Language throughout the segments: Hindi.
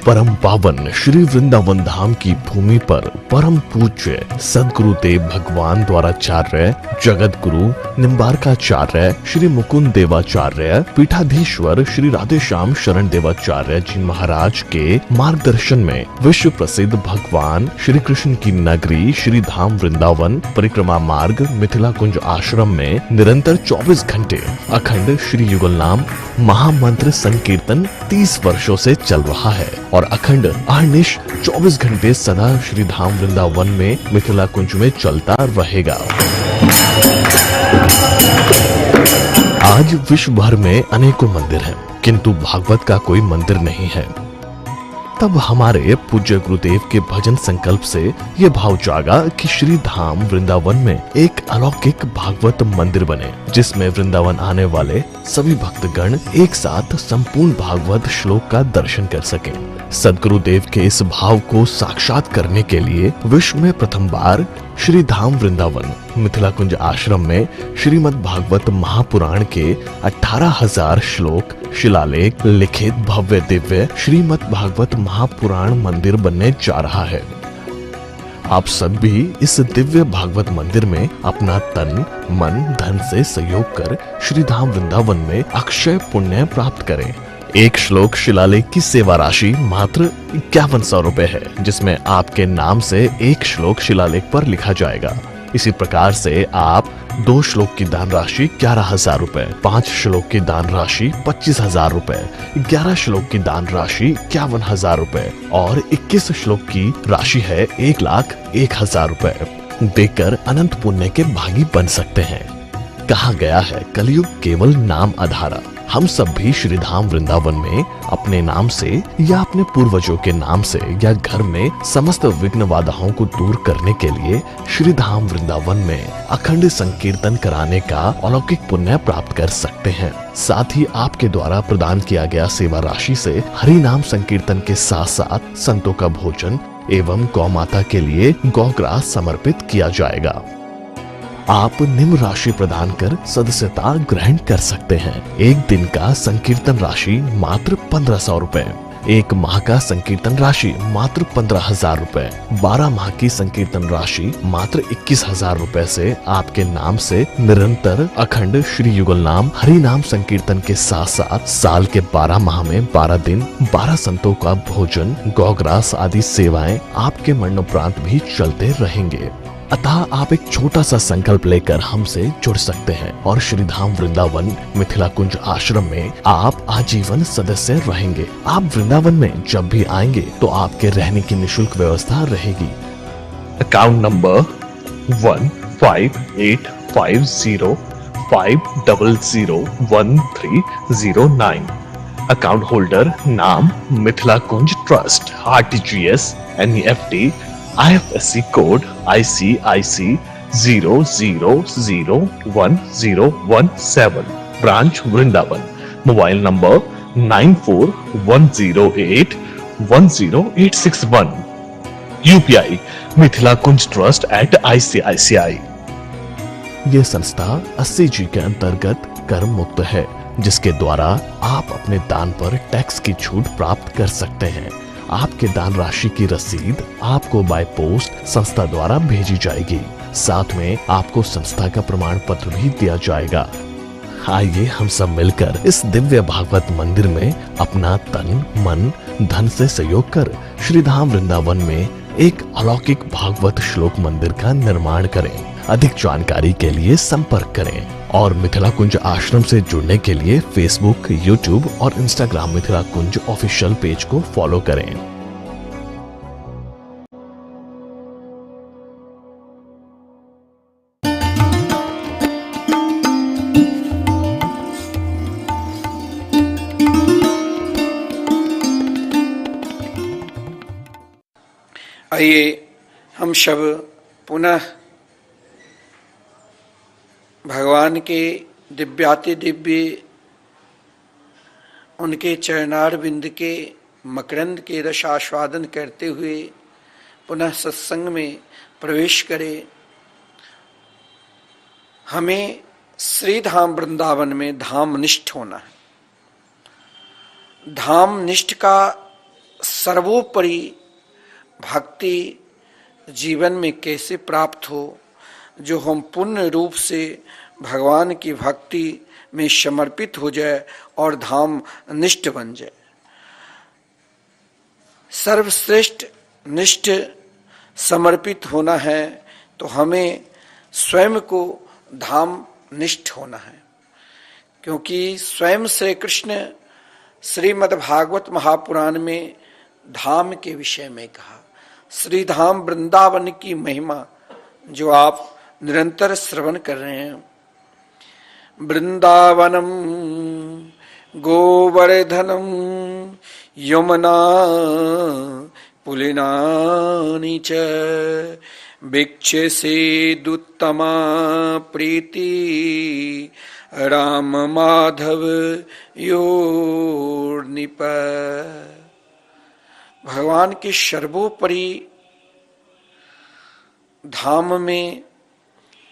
परम पावन श्री वृंदावन धाम की भूमि पर परम पूज्य सदगुरुदेव भगवान द्वाराचार्य जगत गुरु निम्बारकाचार्य श्री मुकुंद देवाचार्य पीठाधीश्वर श्री राधेश्याम शरण देवाचार्य जी महाराज के मार्गदर्शन में विश्व प्रसिद्ध भगवान श्री कृष्ण की नगरी श्री धाम वृंदावन परिक्रमा मार्ग मिथिला कुंज आश्रम में निरंतर 24 घंटे अखंड श्री युगल नाम महामंत्र संकीर्तन 30 वर्षों से चल रहा है और अखंड अहर्निश 24 घंटे सदा श्री धाम वृंदावन में मिथिला कुंज में चलता रहेगा। आज विश्व भर में अनेकों मंदिर हैं, किंतु भागवत का कोई मंदिर नहीं है। तब हमारे पूज्य गुरुदेव के भजन संकल्प से ये भाव जागा कि श्री धाम वृंदावन में एक अलौकिक भागवत मंदिर बने, जिसमें वृंदावन आने वाले सभी भक्तगण एक साथ संपूर्ण भागवत श्लोक का दर्शन कर सकें। सदगुरुदेव के इस भाव को साक्षात करने के लिए विश्व में प्रथम बार श्री धाम वृंदावन मिथिला कुंज आश्रम में श्रीमद् भागवत महापुराण के 18,000 श्लोक शिलालेख लिखित भव्य दिव्य श्रीमद् भागवत महापुराण मंदिर बनने जा रहा है। आप सब भी इस दिव्य भागवत मंदिर में अपना तन मन धन से सहयोग कर श्री धाम वृंदावन में अक्षय पुण्य प्राप्त करें। एक श्लोक शिलालेख की सेवा राशि मात्र 5100 रुपए है, जिसमें आपके नाम से एक श्लोक शिलालेख पर लिखा जाएगा। इसी प्रकार से आप 2 श्लोक की दान राशि 11,000 रुपए, 5 श्लोक की दान राशि 25,000 रुपए, 11 श्लोक की दान राशि 51,000 रुपए और 21 श्लोक की राशि है 1,01,000 रुपए देकर अनंत पुण्य के भागी बन सकते हैं। कहा गया है कलयुग केवल नाम आधारा। हम सब भी श्री धाम वृंदावन में अपने नाम से या अपने पूर्वजों के नाम से या घर में समस्त विघ्न बाधाओं को दूर करने के लिए श्री धाम वृंदावन में अखंड संकीर्तन कराने का अलौकिक पुण्य प्राप्त कर सकते हैं। साथ ही आपके द्वारा प्रदान किया गया सेवा राशि से हरि नाम संकीर्तन के साथ साथ संतों का भोजन एवं गौ माता के लिए गौग्रास समर्पित किया जाएगा। आप निम्न राशि प्रदान कर सदस्यता ग्रहण कर सकते हैं। एक दिन का संकीर्तन राशि मात्र 1500 रुपए, एक माह का संकीर्तन राशि मात्र 15,000 रुपए, 12 माह की संकीर्तन राशि मात्र 21,000 रुपए से आपके नाम से निरंतर अखंड श्री युगल नाम हरि नाम संकीर्तन के साथ साथ साल के 12 माह में 12 दिन 12 संतों का भोजन गौग्रास आदि सेवाएं आपके मरणोपरांत भी चलते रहेंगे। अतः आप एक छोटा सा संकल्प लेकर हमसे जुड़ सकते हैं और श्री धाम वृंदावन मिथिला कुंज आश्रम में आप आजीवन सदस्य रहेंगे। आप वृंदावन में जब भी आएंगे तो आपके रहने की निशुल्क व्यवस्था रहेगी। Account number 158505001309। अकाउंट होल्डर नाम Mithila Kunj trust, RTGS, NEFT, IFSC code ICIC 00011017, branch Vrindavan. Mobile number 9410810861। UPI Mithila Kunj trust @ICICI। ये संस्था 80G के अंतर्गत कर मुक्त है, जिसके द्वारा आप अपने दान पर टैक्स की छूट प्राप्त कर सकते हैं। आपके दान राशि की रसीद आपको बाय पोस्ट संस्था द्वारा भेजी जाएगी। साथ में आपको संस्था का प्रमाण पत्र भी दिया जाएगा। आइए हम सब मिलकर इस दिव्य भागवत मंदिर में अपना तन मन धन से सहयोग कर श्री धाम वृंदावन में एक अलौकिक भागवत श्लोक मंदिर का निर्माण करें। अधिक जानकारी के लिए संपर्क करें और मिथिला कुंज आश्रम से जुड़ने के लिए फेसबुक, यूट्यूब और इंस्टाग्राम मिथिला कुंज ऑफिशियल पेज को फॉलो करें। आइए हम सब पुनः भगवान के दिव्याति दिव्य उनके चरणारविंद के मकरंद के रसास्वादन करते हुए पुनः सत्संग में प्रवेश करें। हमें श्री धाम वृंदावन में धाम निष्ठ होना है। धाम निष्ठ का सर्वोपरि भक्ति जीवन में कैसे प्राप्त हो, जो हम पूर्ण रूप से भगवान की भक्ति में समर्पित हो जाए और धाम निष्ठ बन जाए। सर्वश्रेष्ठ निष्ठ समर्पित होना है तो हमें स्वयं को धाम निष्ठ होना है, क्योंकि स्वयं श्री कृष्ण श्रीमद् भागवत महापुराण में धाम के विषय में कहा। श्री धाम वृंदावन की महिमा जो आप निरंतर श्रवण कर रहे हैं। वृंदावनम गोवर्धनम यमुना पुलिनानि च भिक्षसे दुत्तमा प्रीति राम माधव योर्निप। भगवान के सर्वोपरि धाम में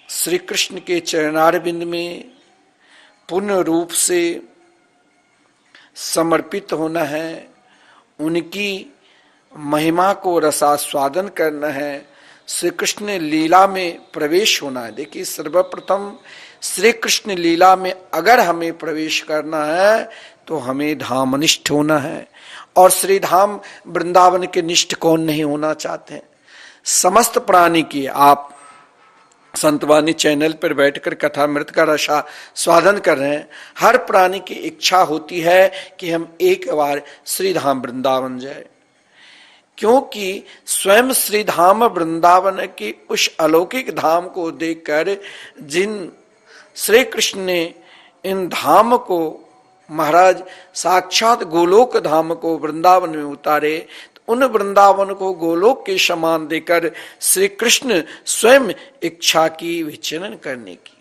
श्री कृष्ण के चरणारविंद में पूर्ण रूप से समर्पित होना है, उनकी महिमा को रसास्वादन करना है, श्री कृष्ण लीला में प्रवेश होना है। देखिए, सर्वप्रथम श्री कृष्ण लीला में अगर हमें प्रवेश करना है तो हमें धामनिष्ठ होना है। और श्री धाम वृंदावन के निष्ठ कौन नहीं होना चाहते हैं? समस्त प्राणी की, आप संतवाणी चैनल पर बैठकर कथा मृत का रसा स्वादन कर रहे हैं, हर प्राणी की इच्छा होती है कि हम एक बार श्री धाम वृंदावन जाए, क्योंकि स्वयं श्री धाम वृंदावन की उस अलौकिक धाम को देखकर जिन श्री कृष्ण ने इन धाम को, महाराज साक्षात गोलोक धाम को वृंदावन में उतारे, तो उन वृंदावन को गोलोक के समान देकर श्री कृष्ण स्वयं इच्छा की विचरण करने की।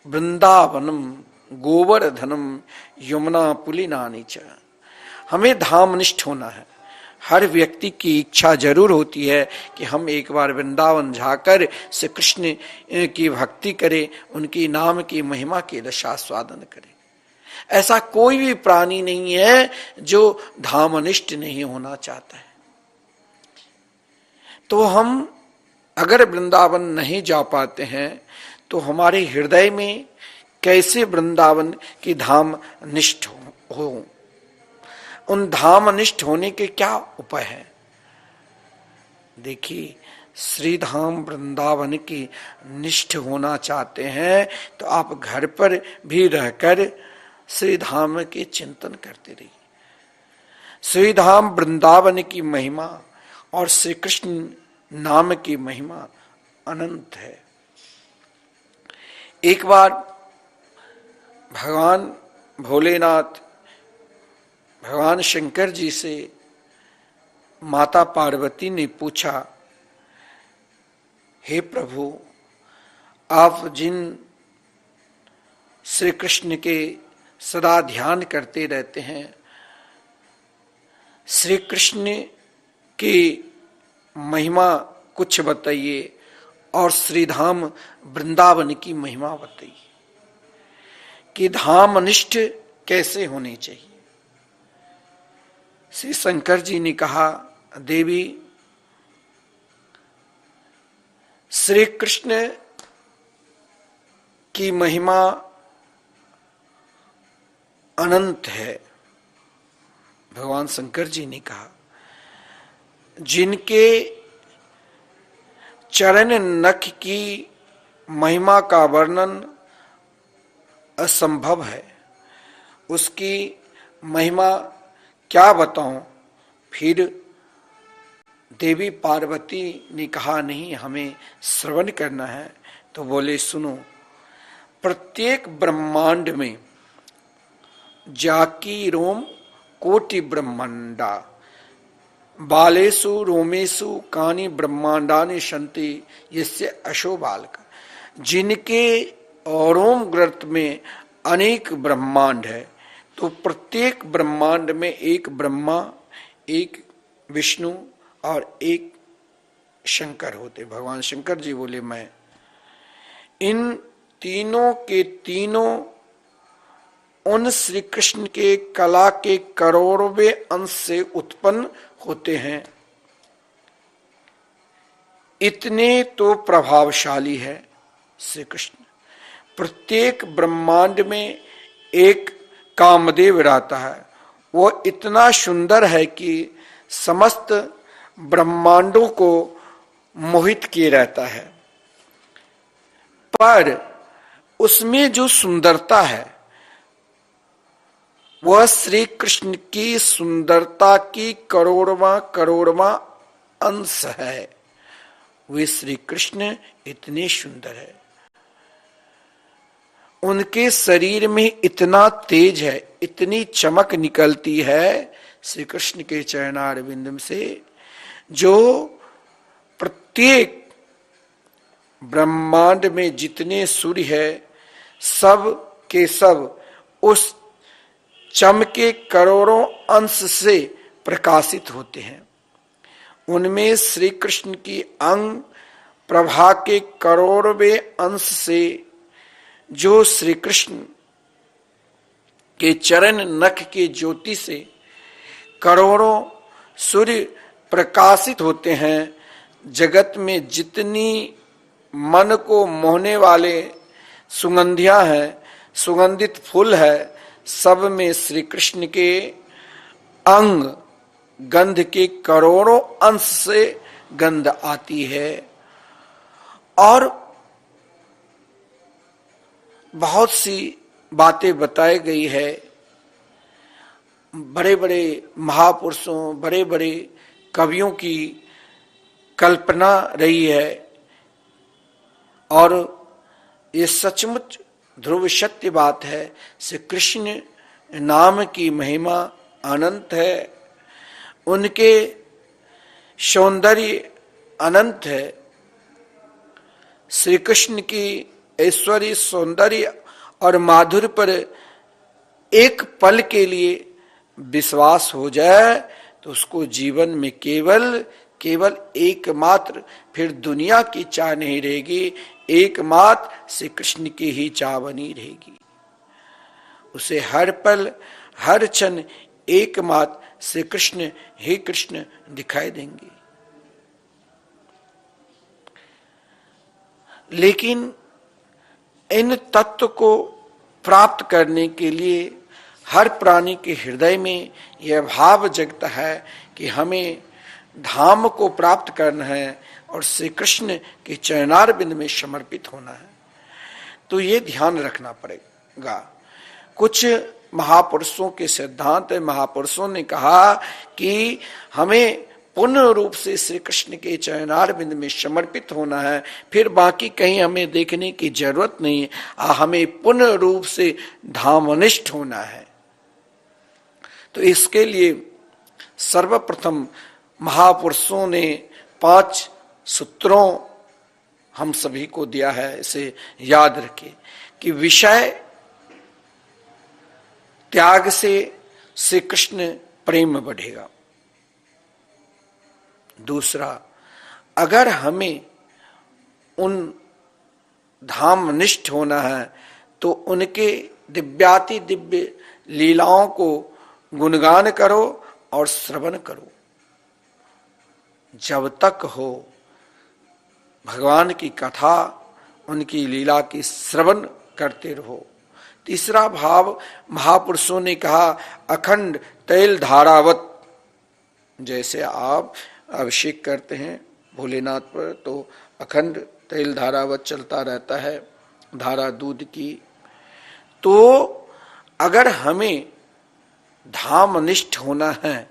वृंदावनम गोवर्धनम यमुना पुलिनानि च। हमें धामनिष्ठ होना है। हर व्यक्ति की इच्छा जरूर होती है कि हम एक बार वृंदावन जाकर श्री कृष्ण की भक्ति करें, उनकी नाम की महिमा के रसास्वादन करें। ऐसा कोई भी प्राणी नहीं है जो धामनिष्ठ नहीं होना चाहता है। तो हम अगर वृंदावन नहीं जा पाते हैं तो हमारे हृदय में कैसे वृंदावन की धाम निष्ठ हो। उन धामनिष्ठ होने के क्या उपाय हैं? देखिए, श्री धाम वृंदावन की निष्ठ होना चाहते हैं तो आप घर पर भी रहकर श्री धाम के चिंतन करते रहिए। श्री धाम वृंदावन की महिमा और श्री कृष्ण नाम की महिमा अनंत है। एक बार भगवान भोलेनाथ भगवान शंकर जी से माता पार्वती ने पूछा, हे प्रभु, आप जिन श्री कृष्ण के सदा ध्यान करते रहते हैं, श्री कृष्ण की महिमा कुछ बताइए और श्री धाम वृंदावन की महिमा बताइए कि धामनिष्ठ कैसे होनी चाहिए। श्री शंकर जी ने कहा, देवी, श्री कृष्ण की महिमा अनंत है। भगवान शंकर जी ने कहा, जिनके चरण नख की महिमा का वर्णन असंभव है, उसकी महिमा क्या बताऊं। फिर देवी पार्वती ने कहा, नहीं, हमें श्रवण करना है। तो बोले, सुनो, प्रत्येक ब्रह्मांड में जाकी रोम कोटि ब्रह्मांडा बालेषु रोमेषु कानि ब्रह्मांडानि सन्ति यस्य अशो बालक। जिनके रोम ग्रंथ में अनेक ब्रह्मांड है, तो प्रत्येक ब्रह्मांड में एक ब्रह्मा, एक विष्णु और एक शंकर होते। भगवान शंकर जी बोले, मैं इन तीनों के तीनों उन श्री कृष्ण के कला के करोड़वें अंश से उत्पन्न होते हैं। इतने तो प्रभावशाली है श्री कृष्ण। प्रत्येक ब्रह्मांड में एक कामदेव रहता है। वो इतना सुंदर है कि समस्त ब्रह्मांडों को मोहित किए रहता है। पर उसमें जो सुंदरता है वह श्री कृष्ण की सुंदरता की करोड़वां अंश है। वे श्री कृष्ण इतने सुंदर है, उनके शरीर में इतना तेज है, इतनी चमक निकलती है श्री कृष्ण के चरणारविंद से, जो प्रत्येक ब्रह्मांड में जितने सूर्य है सब के सब उस चमके करोड़ों अंश से प्रकाशित होते हैं। उनमें श्री कृष्ण की अंग प्रभा के करोड़वें अंश से जो श्री कृष्ण के चरण नख के ज्योति से करोड़ों सूर्य प्रकाशित होते हैं। जगत में जितनी मन को मोहने वाले सुगंधियां हैं, सुगंधित फूल है, सब में श्री कृष्ण के अंग गंध के करोड़ों अंश से गंध आती है। और बहुत सी बातें बताई गई है, बड़े बड़े महापुरुषों, बड़े बड़े कवियों की कल्पना रही है, और ये सचमुच ध्रुव सत्य बात है। श्री कृष्ण नाम की महिमा अनंत है, उनके सौंदर्य अनंत है। श्री कृष्ण की ऐश्वर्य, सौंदर्य और माधुर्य पर एक पल के लिए विश्वास हो जाए तो उसको जीवन में केवल एकमात्र, फिर दुनिया की चाह नहीं रहेगी, एकमात्र श्री कृष्ण की ही चाह बनी रहेगी। उसे हर पल हर क्षण एकमात्र श्री कृष्ण ही कृष्ण दिखाई देंगे। लेकिन इन तत्व को प्राप्त करने के लिए हर प्राणी के हृदय में यह भाव जगता है कि हमें धाम को प्राप्त करना है और श्री कृष्ण के चरणारविंद में समर्पित होना है। तो ये ध्यान रखना पड़ेगा। कुछ महापुरुषों के सिद्धांत, महापुरुषों ने कहा कि हमें पूर्ण रूप से श्री कृष्ण के चरणारविंद में समर्पित होना है, फिर बाकी कहीं हमें देखने की जरूरत नहीं है, हमें पूर्ण रूप से धामनिष्ठ होना है। तो इसके लिए सर्वप्रथम महापुरुषों ने 5 सूत्रों हम सभी को दिया है। इसे याद रखिए कि विषय त्याग से श्री कृष्ण प्रेम बढ़ेगा। दूसरा, अगर हमें उन धामनिष्ठ होना है तो उनके दिव्याति दिव्य लीलाओं को गुणगान करो और श्रवण करो। जब तक हो भगवान की कथा, उनकी लीला की श्रवण करते रहो। तीसरा भाव महापुरुषों ने कहा, अखंड तैल धारावत। जैसे आप अभिषेक करते हैं भोलेनाथ पर तो अखंड तैल धारावत चलता रहता है, धारा दूध की। तो अगर हमें धामनिष्ठ होना है,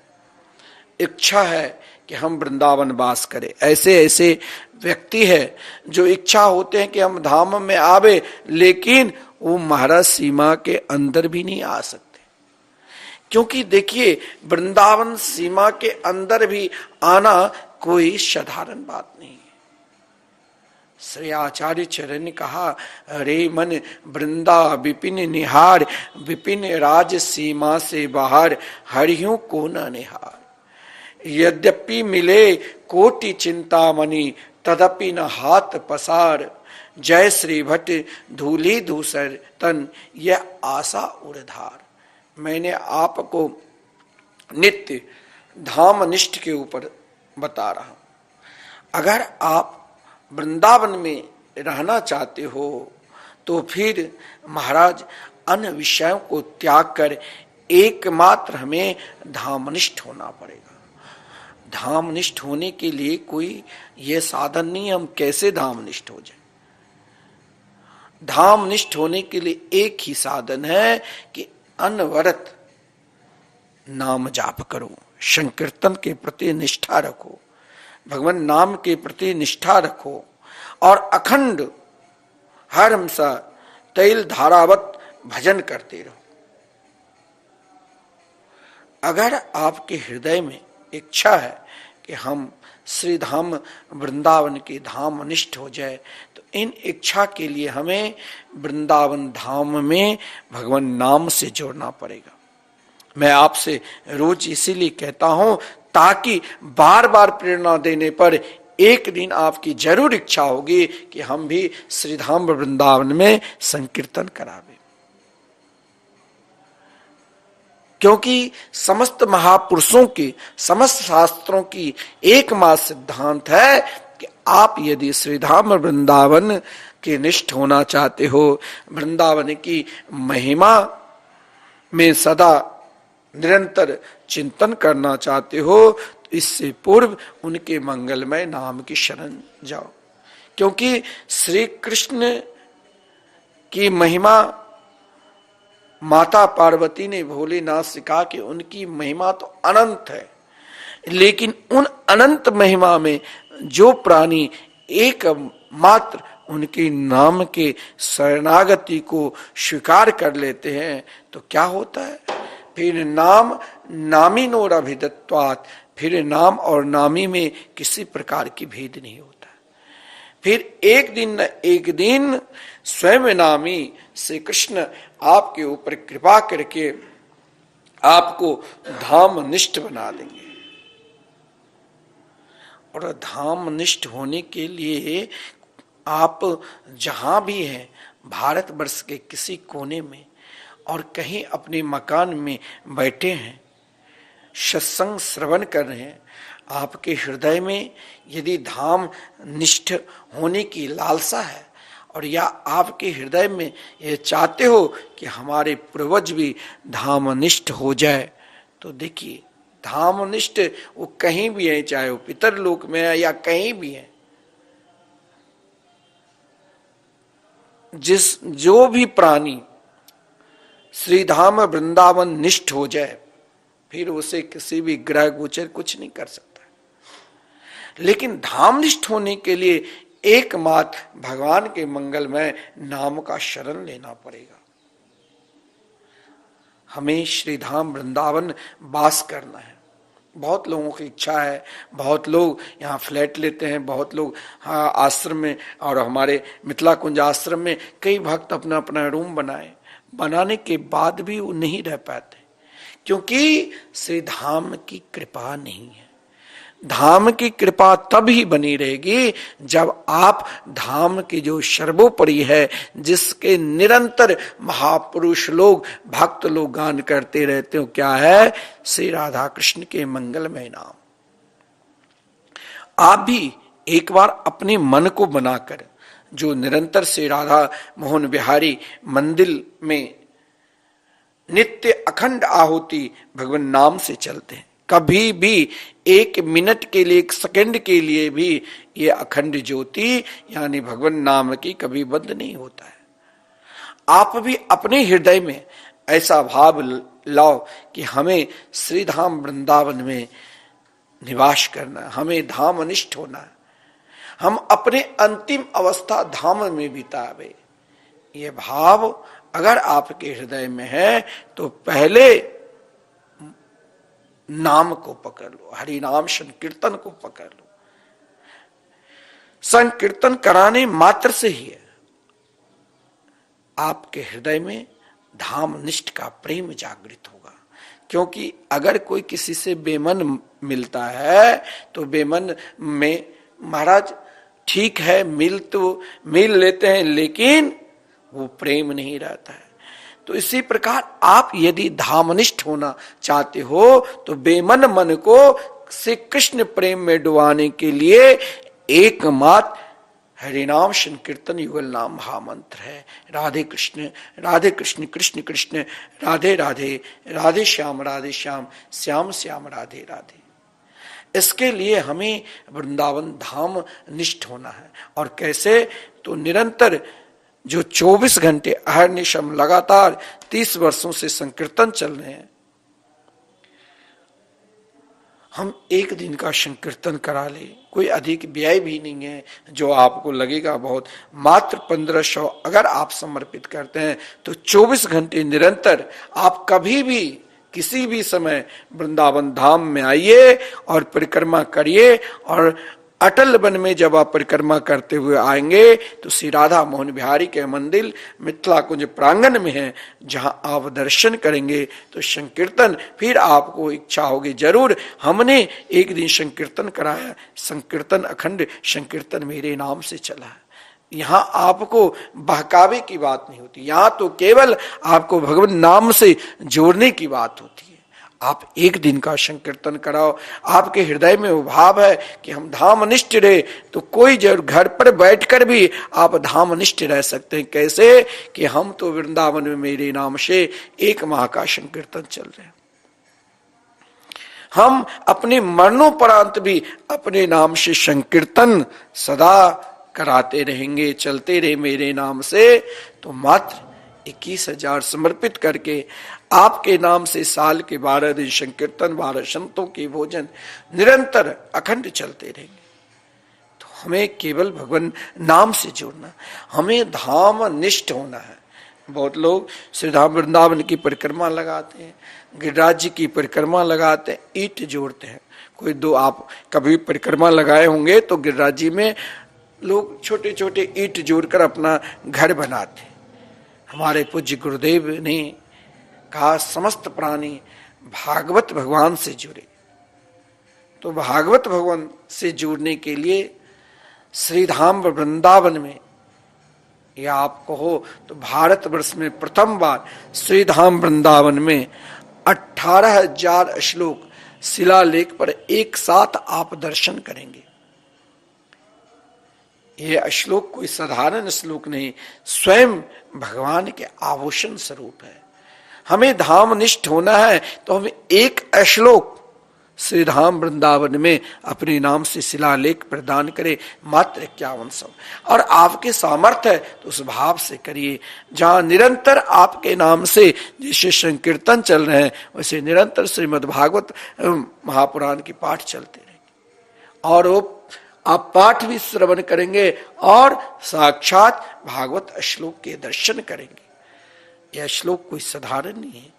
इच्छा है कि हम वृंदावन वास करें, ऐसे व्यक्ति है जो इच्छा होते हैं कि हम धाम में आवे, लेकिन वो महाराज सीमा के अंदर भी नहीं आ सकते। क्योंकि देखिए, वृंदावन सीमा के अंदर भी आना कोई साधारण बात नहीं है। श्री आचार्य चरण ने कहा, रे मन वृंदा विपिन निहार, विपिन राज सीमा से बाहर हरियों को न निहार। यद्यपि मिले कोटि चिंतामणि, तदपि न हाथ पसार। जय श्री भट्ट धूली धूसर तन, यह आशा उड़धार। मैंने आपको नित्य धाम निष्ठ के ऊपर बता रहा हूं। अगर आप वृंदावन में रहना चाहते हो तो फिर महाराज अन्य विषयों को त्याग कर एकमात्र हमें धामनिष्ठ होना पड़ेगा। धामनिष्ठ होने के लिए कोई यह साधन नहीं हम कैसे धामनिष्ठ हो जाए। धामनिष्ठ होने के लिए एक ही साधन है कि अनवरत नाम जाप करो, संकीर्तन के प्रति निष्ठा रखो, भगवान नाम के प्रति निष्ठा रखो और अखंड हर हमेशा तैल धारावत भजन करते रहो। अगर आपके हृदय में इच्छा है कि हम श्री धाम वृंदावन के धाम निष्ठ हो जाए तो इन इच्छा के लिए हमें वृंदावन धाम में भगवान नाम से जोड़ना पड़ेगा। मैं आपसे रोज इसीलिए कहता हूं ताकि बार बार प्रेरणा देने पर एक दिन आपकी जरूर इच्छा होगी कि हम भी श्री धाम वृंदावन में संकीर्तन करावे। क्योंकि समस्त महापुरुषों की समस्त शास्त्रों की एकमात्र सिद्धांत है कि आप यदि श्री धाम वृंदावन के निष्ठ होना चाहते हो, वृंदावन की महिमा में सदा निरंतर चिंतन करना चाहते हो तो इससे पूर्व उनके मंगलमय नाम की शरण जाओ। क्योंकि श्री कृष्ण की महिमा माता पार्वती ने भोलेनाथ से कहा कि उनकी महिमा तो अनंत है, लेकिन उन अनंत महिमा में जो प्राणी एक मात्र उनके नाम के शरणागति को स्वीकार कर लेते हैं तो क्या होता है, फिर नाम नामी नोर अभिदत्वात्, फिर नाम और नामी में किसी प्रकार की भेद नहीं होता। फिर एक दिन न एक दिन स्वयं नामी श्री कृष्ण आपके ऊपर कृपा करके आपको धाम निष्ठ बना देंगे। और धाम निष्ठ होने के लिए आप जहां भी हैं, भारतवर्ष के किसी कोने में और कहीं अपने मकान में बैठे हैं, सत्संग श्रवण कर रहे हैं, आपके हृदय में यदि धाम निष्ठ होने की लालसा है और या आपके हृदय में ये चाहते हो कि हमारे पूर्वज भी धामनिष्ठ हो जाए तो देखिए धामनिष्ठ वो कहीं भी है, चाहे वो पितरलोक में है या कहीं भी है, जो भी प्राणी श्री धाम वृंदावन निष्ठ हो जाए फिर उसे किसी भी ग्रह गोचर कुछ नहीं कर सकता। लेकिन धामनिष्ठ होने के लिए एकमात्र भगवान के मंगलमय नाम का शरण लेना पड़ेगा। हमें श्री धाम वृंदावन वास करना है। बहुत लोगों की इच्छा है, बहुत लोग यहाँ फ्लैट लेते हैं, बहुत लोग आश्रम में और हमारे मिथिला कुंज आश्रम में कई भक्त अपना अपना रूम बनाने के बाद भी वो नहीं रह पाते क्योंकि श्री धाम की कृपा नहीं है। धाम की कृपा तब ही बनी रहेगी जब आप धाम की जो सर्वोपरि है, जिसके निरंतर महापुरुष लोग भक्त लोग गान करते रहते हो, क्या है? श्री राधा कृष्ण के मंगलमय नाम। आप भी एक बार अपने मन को बनाकर जो निरंतर श्री राधा मोहन बिहारी मंदिर में नित्य अखंड आहुति भगवान नाम से चलते हैं, कभी भी एक मिनट के लिए, एक सेकंड के लिए भी ये अखंड ज्योति यानी भगवान नाम की कभी बंद नहीं होता है। आप भी अपने हृदय में ऐसा भाव लाओ कि हमें श्री धाम वृंदावन में निवास करना है, हमें धामनिष्ठ होना है, हम अपने अंतिम अवस्था धाम में बितावे। ये भाव अगर आपके हृदय में है तो पहले नाम को पकड़ लो, हरि नाम संकीर्तन को पकड़ लो। संकीर्तन कराने मात्र से ही है आपके हृदय में धाम निष्ठ का प्रेम जागृत होगा। क्योंकि अगर कोई किसी से बेमन मिलता है तो बेमन में महाराज ठीक है, मिल लेते हैं, लेकिन वो प्रेम नहीं रहता है। तो इसी प्रकार आप यदि धामनिष्ठ होना चाहते हो तो बेमन मन को श्री कृष्ण प्रेम में डुबाने के लिए एकमात्र हरिनाम संकीर्तन युगल नाम महामंत्र है। राधे कृष्ण कृष्ण कृष्ण राधे राधे, राधे श्याम श्याम श्याम राधे राधे। इसके लिए हमें वृंदावन धाम निष्ठ होना है। और कैसे? तो निरंतर जो 24 घंटे अहर्निशम लगातार 30 वर्षों से संकीर्तन चल रहे हैं, हम एक दिन का संकीर्तन करा ले, कोई अधिक व्यय भी नहीं है, जो आपको लगेगा बहुत, मात्र 1500 अगर आप समर्पित करते हैं तो 24 घंटे निरंतर आप कभी भी किसी भी समय वृंदावन धाम में आइए और परिक्रमा करिए। और अटल वन में जब आप परिक्रमा करते हुए आएंगे तो श्री राधा मोहन बिहारी के मंदिर मिथिला कुंज प्रांगण में है, जहां आप दर्शन करेंगे तो संकीर्तन फिर आपको इच्छा होगी जरूर। हमने एक दिन संकीर्तन कराया, संकीर्तन अखंड संकीर्तन मेरे नाम से चला है। यहाँ आपको बहकावे की बात नहीं होती, यहाँ तो केवल आपको भगवान नाम से जोड़ने की बात होती है। आप एक दिन का संकीर्तन कराओ, आपके हृदय में वो भाव है कि हम धामनिष्ठ रहे, तो कोई जरूर घर पर बैठकर भी आप धामनिष्ठ रह सकते हैं। कैसे? कि हम तो वृंदावन में मेरे नाम से 1 माह का संकीर्तन चल रहे हैं। हम अपने मरणोपरांत भी अपने नाम से संकीर्तन सदा कराते रहेंगे, चलते रहे मेरे नाम से। तो मात्र 21,000 समर्पित करके आपके नाम से साल के 12 दिन संकीर्तन, 12 संतों के भोजन निरंतर अखंड चलते रहेंगे। तो हमें केवल भगवान नाम से जुड़ना, हमें धाम निष्ठ होना है। बहुत लोग श्री धाम वृंदावन की परिक्रमा लगाते हैं, गिरिराज जी की परिक्रमा लगाते हैं, ईंट जोड़ते हैं। कोई दो आप कभी परिक्रमा लगाए होंगे तो गिरिराज जी में लोग छोटे छोटे ईंट जोड़कर अपना घर बनाते हैं। हमारे पूज्य गुरुदेव ने कहा समस्त प्राणी भागवत भगवान से जुड़े। तो भागवत भगवान से जुड़ने के लिए श्रीधाम वृंदावन में, या आप कहो तो भारतवर्ष में प्रथम बार श्रीधाम वृंदावन में 18,000 श्लोक शिलालेख पर एक साथ आप दर्शन करेंगे। यह श्लोक कोई साधारण श्लोक नहीं, स्वयं भगवान के आभूषण स्वरूप है। हमें धामनिष्ठ होना है तो हमें एक श्लोक श्री धाम वृंदावन में अपने नाम से शिलालेख प्रदान करे, मात्र 5100। और आपके सामर्थ्य है तो उस भाव से करिए। जहां निरंतर आपके नाम से जैसे संकीर्तन चल रहे हैं, वैसे निरंतर श्रीमद् भागवत महापुराण की पाठ चलते रहेंगे, और वो आप पाठ भी श्रवण करेंगे और साक्षात भागवत श्लोक के दर्शन करेंगे। यह श्लोक कोई साधारण नहीं है।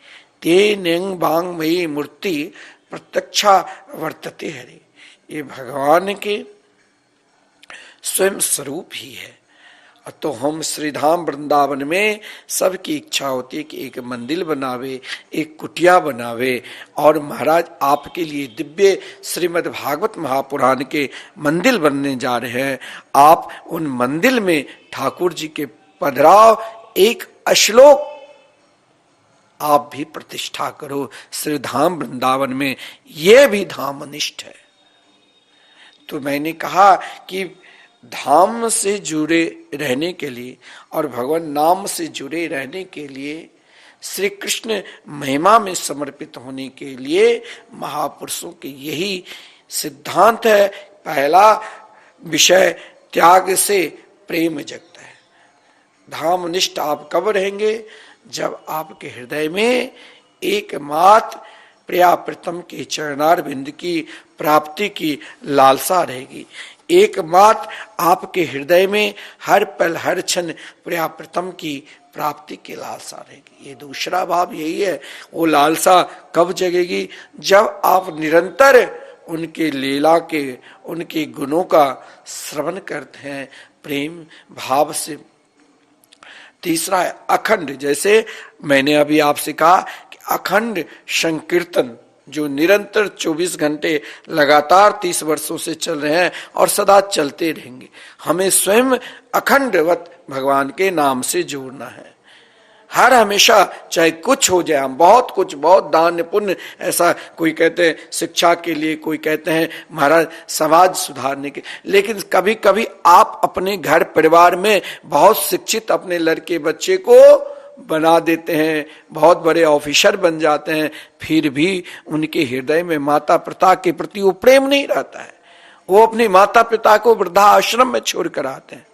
ते नेंग बांग मयि मूर्ति प्रत्यक्षा वर्तते हरे, ये भगवान के स्वयं स्वरूप ही है। तो हम श्रीधाम वृंदावन में सबकी इच्छा होती है कि एक मंदिर बनावे, एक कुटिया बनावे, और महाराज आपके लिए दिव्य श्रीमद् भागवत महापुराण के मंदिर बनने जा रहे हैं। आप उन मंदिर में ठाकुर जी के पधराव, एक श्लोक आप भी प्रतिष्ठा करो श्रीधाम वृंदावन में, यह भी धामनिष्ठ है। तो मैंने कहा कि धाम से जुड़े रहने के लिए और भगवान नाम से जुड़े रहने के लिए, श्री कृष्ण महिमा में समर्पित होने के लिए महापुरुषों के यही सिद्धांत है। पहला विषय त्याग से प्रेम जगता है। धामनिष्ठ आप कब रहेंगे? जब आपके हृदय में एकमात्र प्रिया प्रीतम के चरणारविंद की प्राप्ति की लालसा रहेगी। एकमात्र आपके हृदय में हर पल हर क्षण प्रिया प्रीतम की प्राप्ति की लालसा रहेगी। ये दूसरा भाव यही है। वो लालसा कब जगेगी? जब आप निरंतर उनके लीला के, उनके गुणों का श्रवण करते हैं प्रेम भाव से। तीसरा है अखंड, जैसे मैंने अभी आपसे कहा कि अखंड संकीर्तन जो निरंतर 24 घंटे लगातार 30 वर्षों से चल रहे हैं और सदा चलते रहेंगे। हमें स्वयं अखंडवत भगवान के नाम से जोड़ना है। हर हमेशा चाहे कुछ हो जाए, हम बहुत कुछ, बहुत दान पुण्य, ऐसा कोई कहते हैं शिक्षा के लिए, कोई कहते हैं महाराज समाज सुधारने के, लेकिन कभी कभी आप अपने घर परिवार में बहुत शिक्षित अपने लड़के बच्चे को बना देते हैं, बहुत बड़े ऑफिसर बन जाते हैं, फिर भी उनके हृदय में माता पिता के प्रति वो प्रेम नहीं रहता है। वो अपने माता पिता को वृद्धा आश्रम में छोड़ कर आते हैं।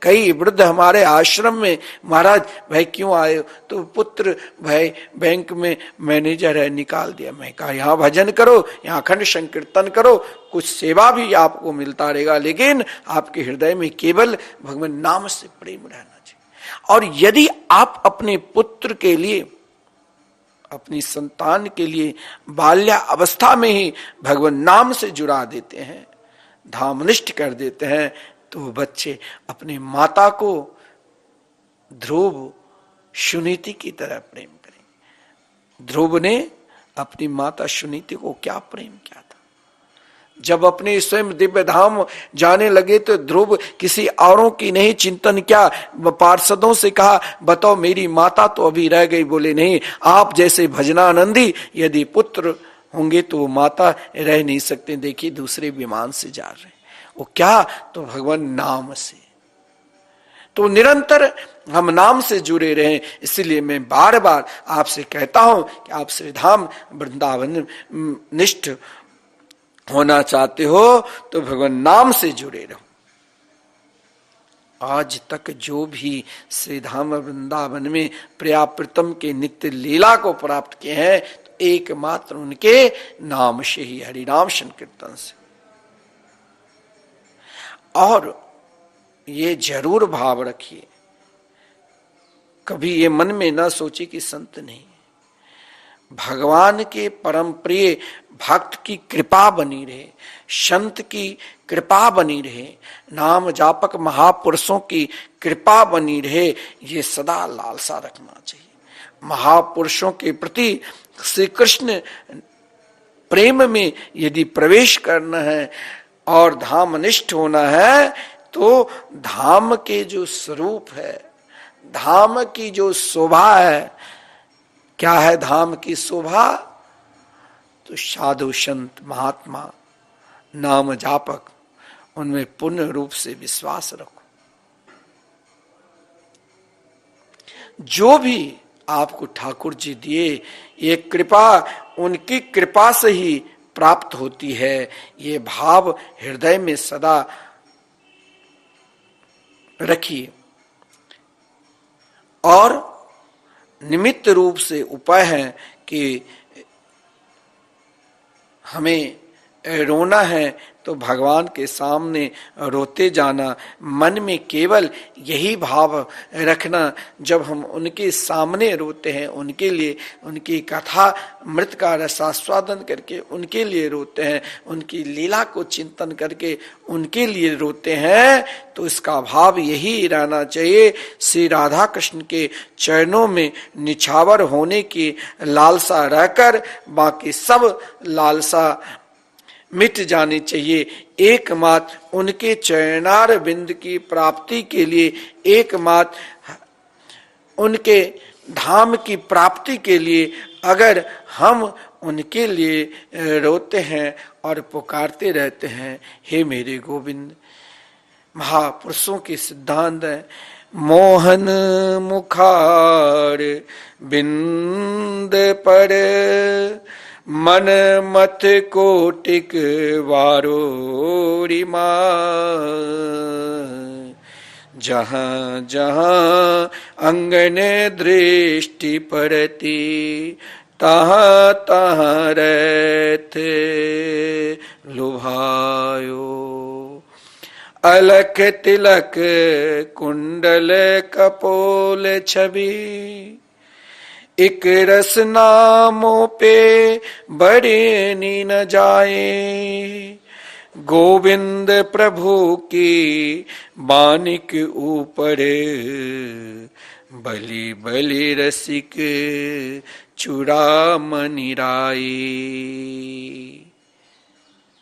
कई वृद्ध हमारे आश्रम में, महाराज भाई क्यों आए हो? तो पुत्र भाई बैंक में मैनेजर है, निकाल दिया। मैं कहा यहाँ भजन करो, यहाँ अखंड संकीर्तन करो, कुछ सेवा भी आपको मिलता रहेगा, लेकिन आपके हृदय में केवल भगवान नाम से प्रेम रहना चाहिए। और यदि आप अपने पुत्र के लिए, अपनी संतान के लिए बाल्या अवस्था में ही भगवान नाम से जुड़ा देते हैं, धामनिष्ठ कर देते हैं, तो बच्चे अपनी माता को ध्रुव सुनीति की तरह प्रेम करेंगे। ध्रुव ने अपनी माता सुनीति को क्या प्रेम किया था। जब अपने स्वयं दिव्य धाम जाने लगे तो ध्रुव किसी औरों की नहीं चिंतन क्या, पार्षदों से कहा बताओ मेरी माता तो अभी रह गई। बोले नहीं, आप जैसे भजनानंदी यदि पुत्र होंगे तो वो माता रह नहीं सकते। देखिए दूसरे विमान से जा रहे, वो क्या, तो भगवान नाम से। तो निरंतर हम नाम से जुड़े रहें। इसलिए मैं बार बार आपसे कहता हूं कि आप श्री धाम वृंदावन निष्ठ होना चाहते हो तो भगवान नाम से जुड़े रहो। आज तक जो भी श्री धाम वृंदावन में प्रियाप्रीतम के नित्य लीला को प्राप्त किए हैं, तो एकमात्र उनके नाम से ही, हरिनाम संकीर्तन से। और ये जरूर भाव रखिए, कभी ये मन में ना सोचे कि संत नहीं, भगवान के परम प्रिय भक्त की कृपा बनी रहे, संत की कृपा बनी रहे, नाम जापक महापुरुषों की कृपा बनी रहे, ये सदा लालसा रखना चाहिए। महापुरुषों के प्रति श्री कृष्ण प्रेम में यदि प्रवेश करना है और धामनिष्ठ होना है, तो धाम के जो स्वरूप है, धाम की जो शोभा है, क्या है धाम की शोभा? तो साधु संत महात्मा नाम जापक, उनमें पूर्ण रूप से विश्वास रखो। जो भी आपको ठाकुर जी दिए, ये कृपा उनकी कृपा से ही प्राप्त होती है। ये भाव हृदय में सदा रखिए। और निमित्त रूप से उपाय है कि हमें रोना है तो भगवान के सामने रोते जाना, मन में केवल यही भाव रखना। जब हम उनके सामने रोते हैं, उनके लिए, उनकी कथा मृत का रसास्वादन करके उनके लिए रोते हैं, उनकी लीला को चिंतन करके उनके लिए रोते हैं, तो इसका भाव यही रहना चाहिए, श्री राधा कृष्ण के चरणों में निछावर होने की लालसा रहकर बाकी सब लालसा मिट जानी चाहिए। एकमात्र उनके चरणार बिंद की प्राप्ति के लिए, एकमात्र उनके धाम की प्राप्ति के लिए अगर हम उनके लिए रोते हैं और पुकारते रहते हैं, हे मेरे गोविंद। महापुरुषों के सिद्धांत है, मोहन मुखार बिंद पर मन मत कोटिक वारो रिमा। जहां जहां अंगन दृष्टि परती, तहां तहां रहते लुभायो। अलख तिलक कुंडल कपोल छवि, एक रस नामों पे बड़े नी न जाए। गोविंद प्रभु की बानिक ऊपर बलि बलि रसिक चूड़ामणि राई।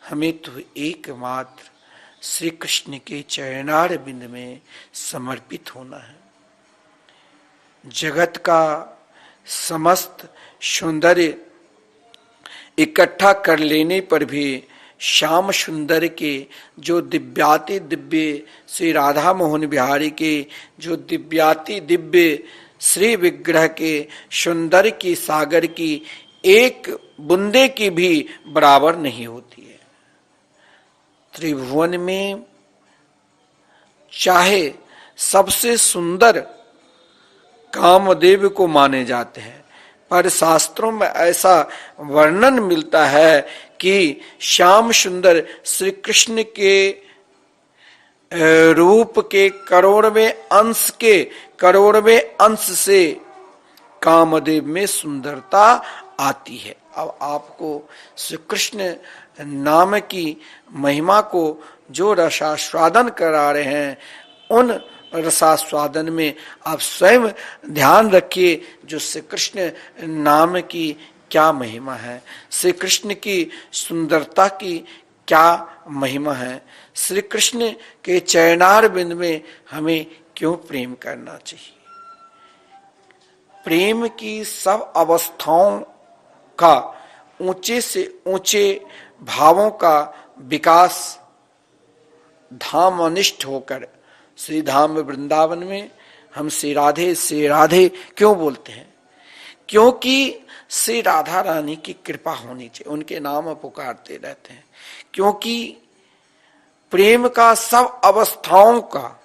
हमें तो एकमात्र श्री कृष्ण के चरणार बिंद में समर्पित होना है। जगत का समस्त सौंदर्य इकट्ठा कर लेने पर भी श्याम सुंदर के जो दिव्याति दिव्य श्री राधा मोहन बिहारी के जो दिव्याति दिव्य श्री विग्रह के सुंदर की सागर की एक बूंदे की भी बराबर नहीं होती है। त्रिभुवन में चाहे सबसे सुंदर कामदेव को माने जाते हैं, पर शास्त्रों में ऐसा वर्णन मिलता है कि श्याम सुंदर श्री कृष्ण के रूप के करोड़वें अंश से कामदेव में सुंदरता आती है। अब आपको श्री कृष्ण नाम की महिमा को जो रसास्वादन करा रहे हैं, उन रसास्वादन में आप स्वयं ध्यान रखिए जो श्री कृष्ण नाम की क्या महिमा है, श्री कृष्ण की सुंदरता की क्या महिमा है, श्री कृष्ण के चरणार बिंद में हमें क्यों प्रेम करना चाहिए। प्रेम की सब अवस्थाओं का ऊंचे से ऊंचे भावों का विकास धामनिष्ठ होकर श्री धाम वृंदावन में हम श्री राधे क्यों बोलते हैं? क्योंकि श्री राधा रानी की कृपा होनी चाहिए, उनके नाम पुकारते रहते हैं। क्योंकि प्रेम का सब अवस्थाओं का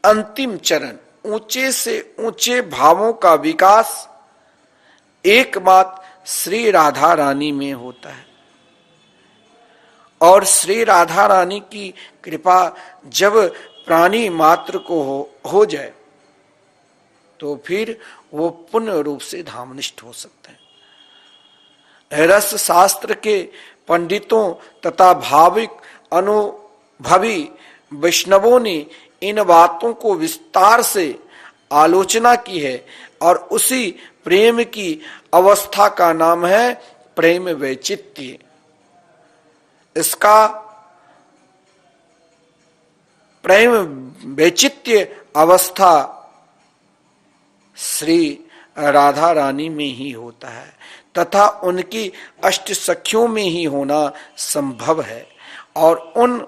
अंतिम चरण, ऊंचे से ऊंचे भावों का विकास एकमात्र श्री राधा रानी में होता है। और श्री राधा रानी की कृपा जब प्राणी मात्र को हो जाए तो फिर वो पूर्ण रूप से धामनिष्ठ हो सकते हैं। रस शास्त्र के पंडितों तथा भाविक अनुभवी वैष्णवों ने इन बातों को विस्तार से आलोचना की है और उसी प्रेम की अवस्था का नाम है प्रेम वैचित्र्य। इसका प्रेम वैचित्र्य अवस्था श्री राधा रानी में ही होता है तथा उनकी अष्ट सखियों में ही होना संभव है। और उन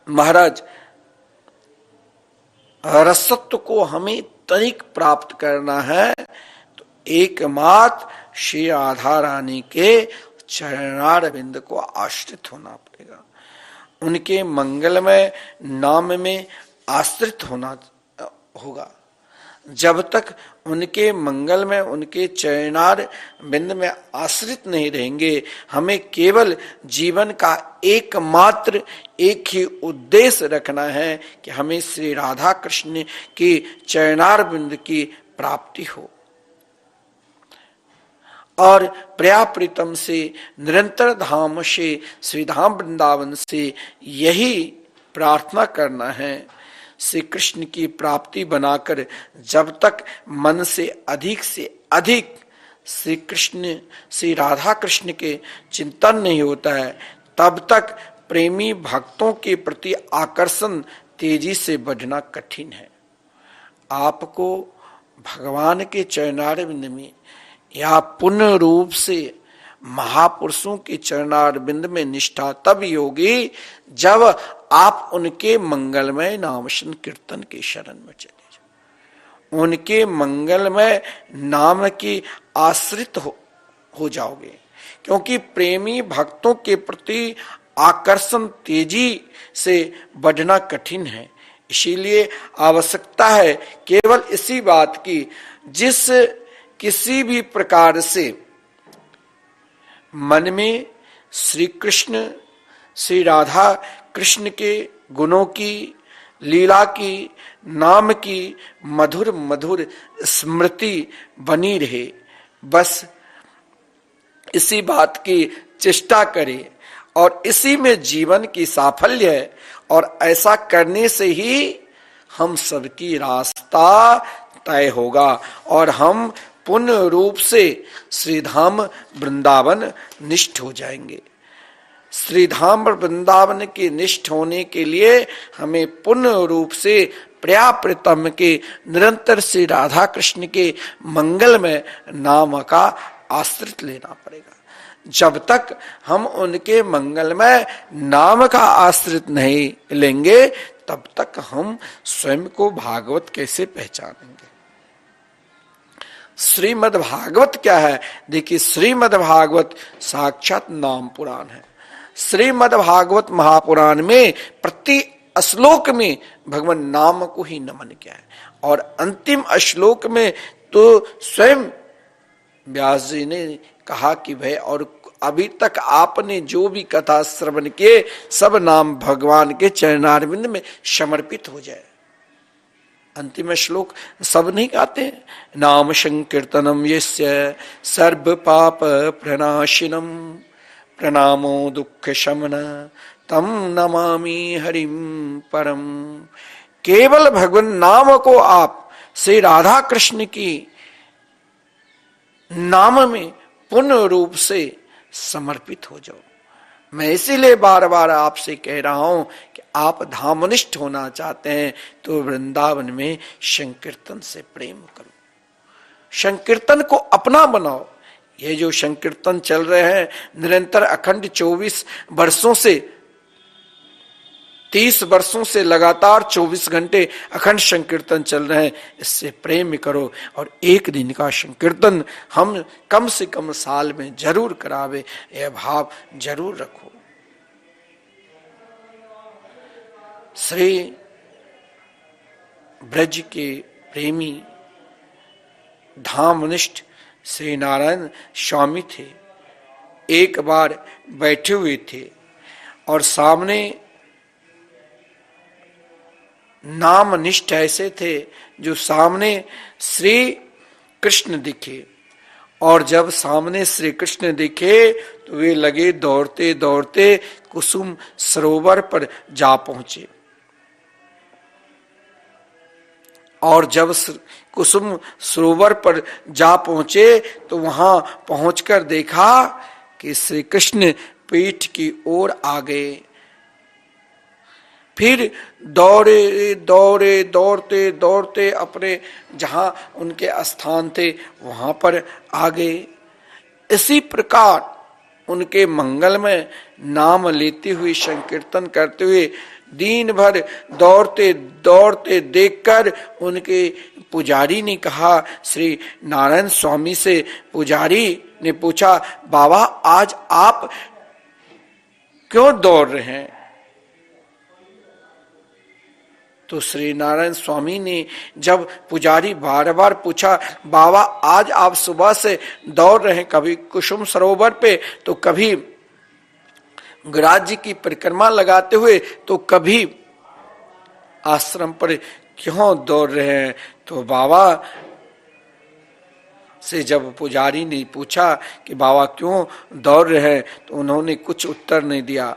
महाराज रसत्व को हमें तनिक प्राप्त करना है तो एकमात्र श्री राधा रानी के चरणार बिंद को आश्रित होना पड़ेगा, उनके मंगलमय नाम में आश्रित होना होगा। जब तक उनके मंगल में उनके चरणार बिंद में आश्रित नहीं रहेंगे, हमें केवल जीवन का एकमात्र एक ही उद्देश्य रखना है कि हमें श्री राधा कृष्ण की चरणार बिंद की प्राप्ति हो और प्रियाप्रीतम से निरंतर धाम से श्री धाम वृंदावन से यही प्रार्थना करना है। श्री कृष्ण की प्राप्ति बनाकर जब तक मन से अधिक श्री कृष्ण श्री राधा कृष्ण के चिंतन नहीं होता है, तब तक प्रेमी भक्तों के प्रति आकर्षण तेजी से बढ़ना कठिन है। आपको भगवान के चरणार बिंद में या पूर्ण रूप से महापुरुषों के चरणार बिंद में निष्ठा तब होगी जब आप उनके मंगलमय नाम कीर्तन के शरण में चले जाओ, उनके मंगलमय नाम की आश्रित हो जाओगे। क्योंकि प्रेमी भक्तों के प्रति आकर्षण तेजी से बढ़ना कठिन है। इसीलिए आवश्यकता है केवल इसी बात की, जिस किसी भी प्रकार से मन में श्री कृष्ण श्री राधा कृष्ण के गुणों की, लीला की, नाम की मधुर मधुर स्मृति बनी रहे, बस इसी बात की चेष्टा करें और इसी में जीवन की साफल्य है। और ऐसा करने से ही हम सबकी रास्ता तय होगा और हम पूर्ण रूप से श्रीधाम वृंदावन निष्ठ हो जाएंगे। श्रीधाम वृंदावन के निष्ठ होने के लिए हमें पूर्ण रूप से पर्याप्तम के निरंतर श्री राधा कृष्ण के मंगलमय नाम का आश्रित लेना पड़ेगा। जब तक हम उनके मंगलमय नाम का आश्रित नहीं लेंगे तब तक हम स्वयं को भागवत कैसे पहचानेंगे। श्रीमद् भागवत क्या है? देखिए, श्रीमद् भागवत साक्षात नाम पुराण है। श्रीमद् भागवत महापुराण में प्रति श्लोक में भगवान नाम को ही नमन किया है और अंतिम श्लोक में तो स्वयं व्यास जी ने कहा कि भाई और अभी तक आपने जो भी कथा श्रवण किए सब नाम भगवान के चरणारविंद में समर्पित हो जाए। अंतिम श्लोक सब नहीं गाते हैं, नाम संकीर्तनम यस्य सर्व पाप प्रणाशिनम प्रणामो दुख शमन तम नमामि हरिम परम। केवल भगवान नाम को आप श्री राधा कृष्ण की नाम में पूर्ण रूप से समर्पित हो जाओ। मैं इसीलिए बार बार आपसे कह रहा हूं कि आप धामनिष्ठ होना चाहते हैं तो वृंदावन में संकीर्तन से प्रेम करो, संकीर्तन को अपना बनाओ। ये जो संकीर्तन चल रहे हैं निरंतर अखंड 24 वर्षों से 30 वर्षों से लगातार 24 घंटे अखंड संकीर्तन चल रहे हैं, इससे प्रेम करो और एक दिन का संकीर्तन हम कम से कम साल में जरूर करावे, यह भाव जरूर रखो। श्री ब्रज के प्रेमी धामनिष्ठ श्री नारायण स्वामी थे। एक बार बैठे हुए थे और सामने नामनिष्ठ ऐसे थे जो सामने श्री कृष्ण दिखे और जब सामने श्री कृष्ण दिखे तो वे लगे दौड़ते दौड़ते कुसुम सरोवर पर जा पहुंचे और जब कुसुम सरोवर पर जा पहुंचे तो वहां पहुंचकर देखा कि श्री कृष्ण पीठ की ओर आ गए। फिर दौड़े दौड़े दौड़ते दौड़ते अपने जहां उनके स्थान थे वहां पर आ गए। इसी प्रकार उनके मंगलमय नाम लेते हुए संकीर्तन करते हुए दिन भर दौड़ते दौड़ते देखकर उनके पुजारी ने कहा, श्री नारायण स्वामी से पुजारी ने पूछा, बाबा आज आप क्यों दौड़ रहे हैं? तो श्री नारायण स्वामी ने जब पुजारी बार बार पूछा, बाबा आज आप सुबह से दौड़ रहे हैं, कभी कुसुम सरोवर पे तो कभी राज्य की परिक्रमा लगाते हुए तो कभी आश्रम पर क्यों दौड़ रहे हैं? तो बाबा से जब पुजारी ने पूछा कि बाबा क्यों दौड़ रहे हैं तो उन्होंने कुछ उत्तर नहीं दिया।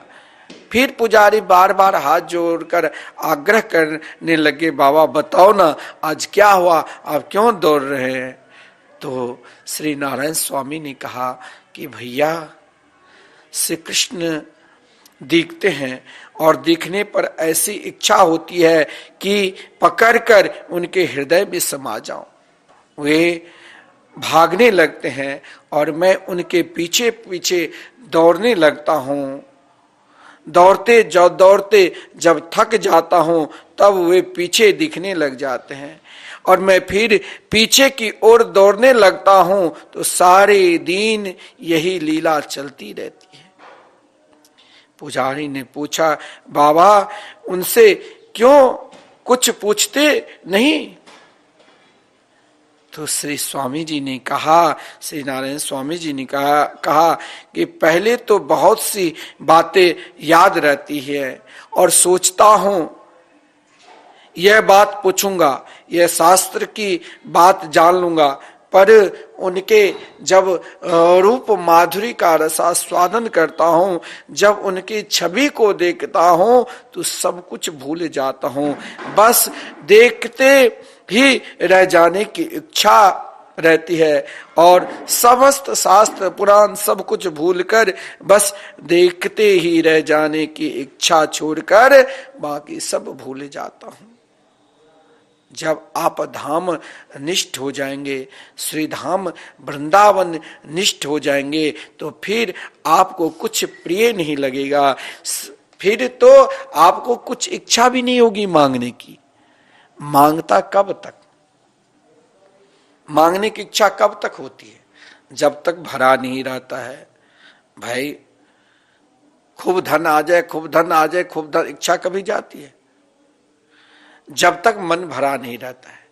फिर पुजारी बार बार हाथ जोड़कर आग्रह करने लगे, बाबा बताओ ना आज क्या हुआ, आप क्यों दौड़ रहे हैं? तो श्री नारायण स्वामी ने कहा कि भैया श्री कृष्ण दिखते हैं और दिखने पर ऐसी इच्छा होती है कि पकड़कर उनके हृदय में समा जाऊं। वे भागने लगते हैं और मैं उनके पीछे पीछे दौड़ने लगता हूं। दौड़ते जब थक जाता हूं तब वे पीछे दिखने लग जाते हैं और मैं फिर पीछे की ओर दौड़ने लगता हूं तो सारे दिन यही लीला चलती रहती है। पुजारी ने पूछा, बाबा उनसे क्यों कुछ पूछते नहीं? तो श्री स्वामी जी ने कहा, श्री नारायण स्वामी जी ने कहा कि पहले तो बहुत सी बातें याद रहती है और सोचता हूं यह बात पूछूंगा, यह शास्त्र की बात जान लूंगा, पर उनके जब रूप माधुरी का रसास्वादन करता हूँ, जब उनकी छवि को देखता हूँ तो सब कुछ भूल जाता हूँ। बस देखते ही रह जाने की इच्छा रहती है और समस्त शास्त्र पुराण सब कुछ भूलकर बस देखते ही रह जाने की इच्छा छोड़कर बाकी सब भूल जाता हूँ। जब आप धाम निष्ठ हो जाएंगे, श्री धाम वृंदावन निष्ठ हो जाएंगे, तो फिर आपको कुछ प्रिय नहीं लगेगा, फिर तो आपको कुछ इच्छा भी नहीं होगी मांगने की। मांगता कब तक? मांगने की इच्छा कब तक होती है? जब तक भरा नहीं रहता है। भाई खूब धन आ जाए, खूब धन आ जाए, खूब धन, इच्छा कभी जाती है? जब तक मन भरा नहीं रहता है।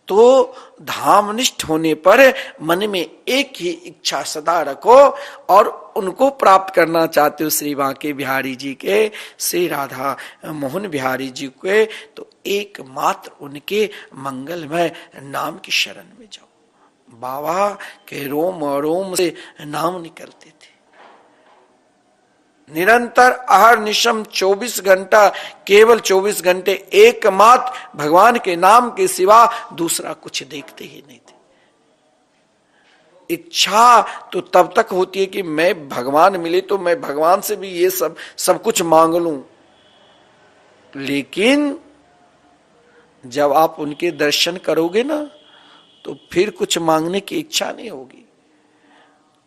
तो धामनिष्ठ होने पर मन में एक ही इच्छा सदा रखो और उनको प्राप्त करना चाहते हो श्री बांके बिहारी जी के, श्री राधा मोहन बिहारी जी के, तो एकमात्र उनके मंगलमय नाम की शरण में जाओ। बाबा के रोम रोम से नाम निकलते थे निरंतर, अहर निशम 24 घंटा, केवल 24 घंटे एकमात्र भगवान के नाम के सिवा दूसरा कुछ देखते ही नहीं थे। इच्छा तो तब तक होती है कि मैं भगवान मिले तो मैं भगवान से भी ये सब कुछ मांग लूं, लेकिन जब आप उनके दर्शन करोगे ना तो फिर कुछ मांगने की इच्छा नहीं होगी।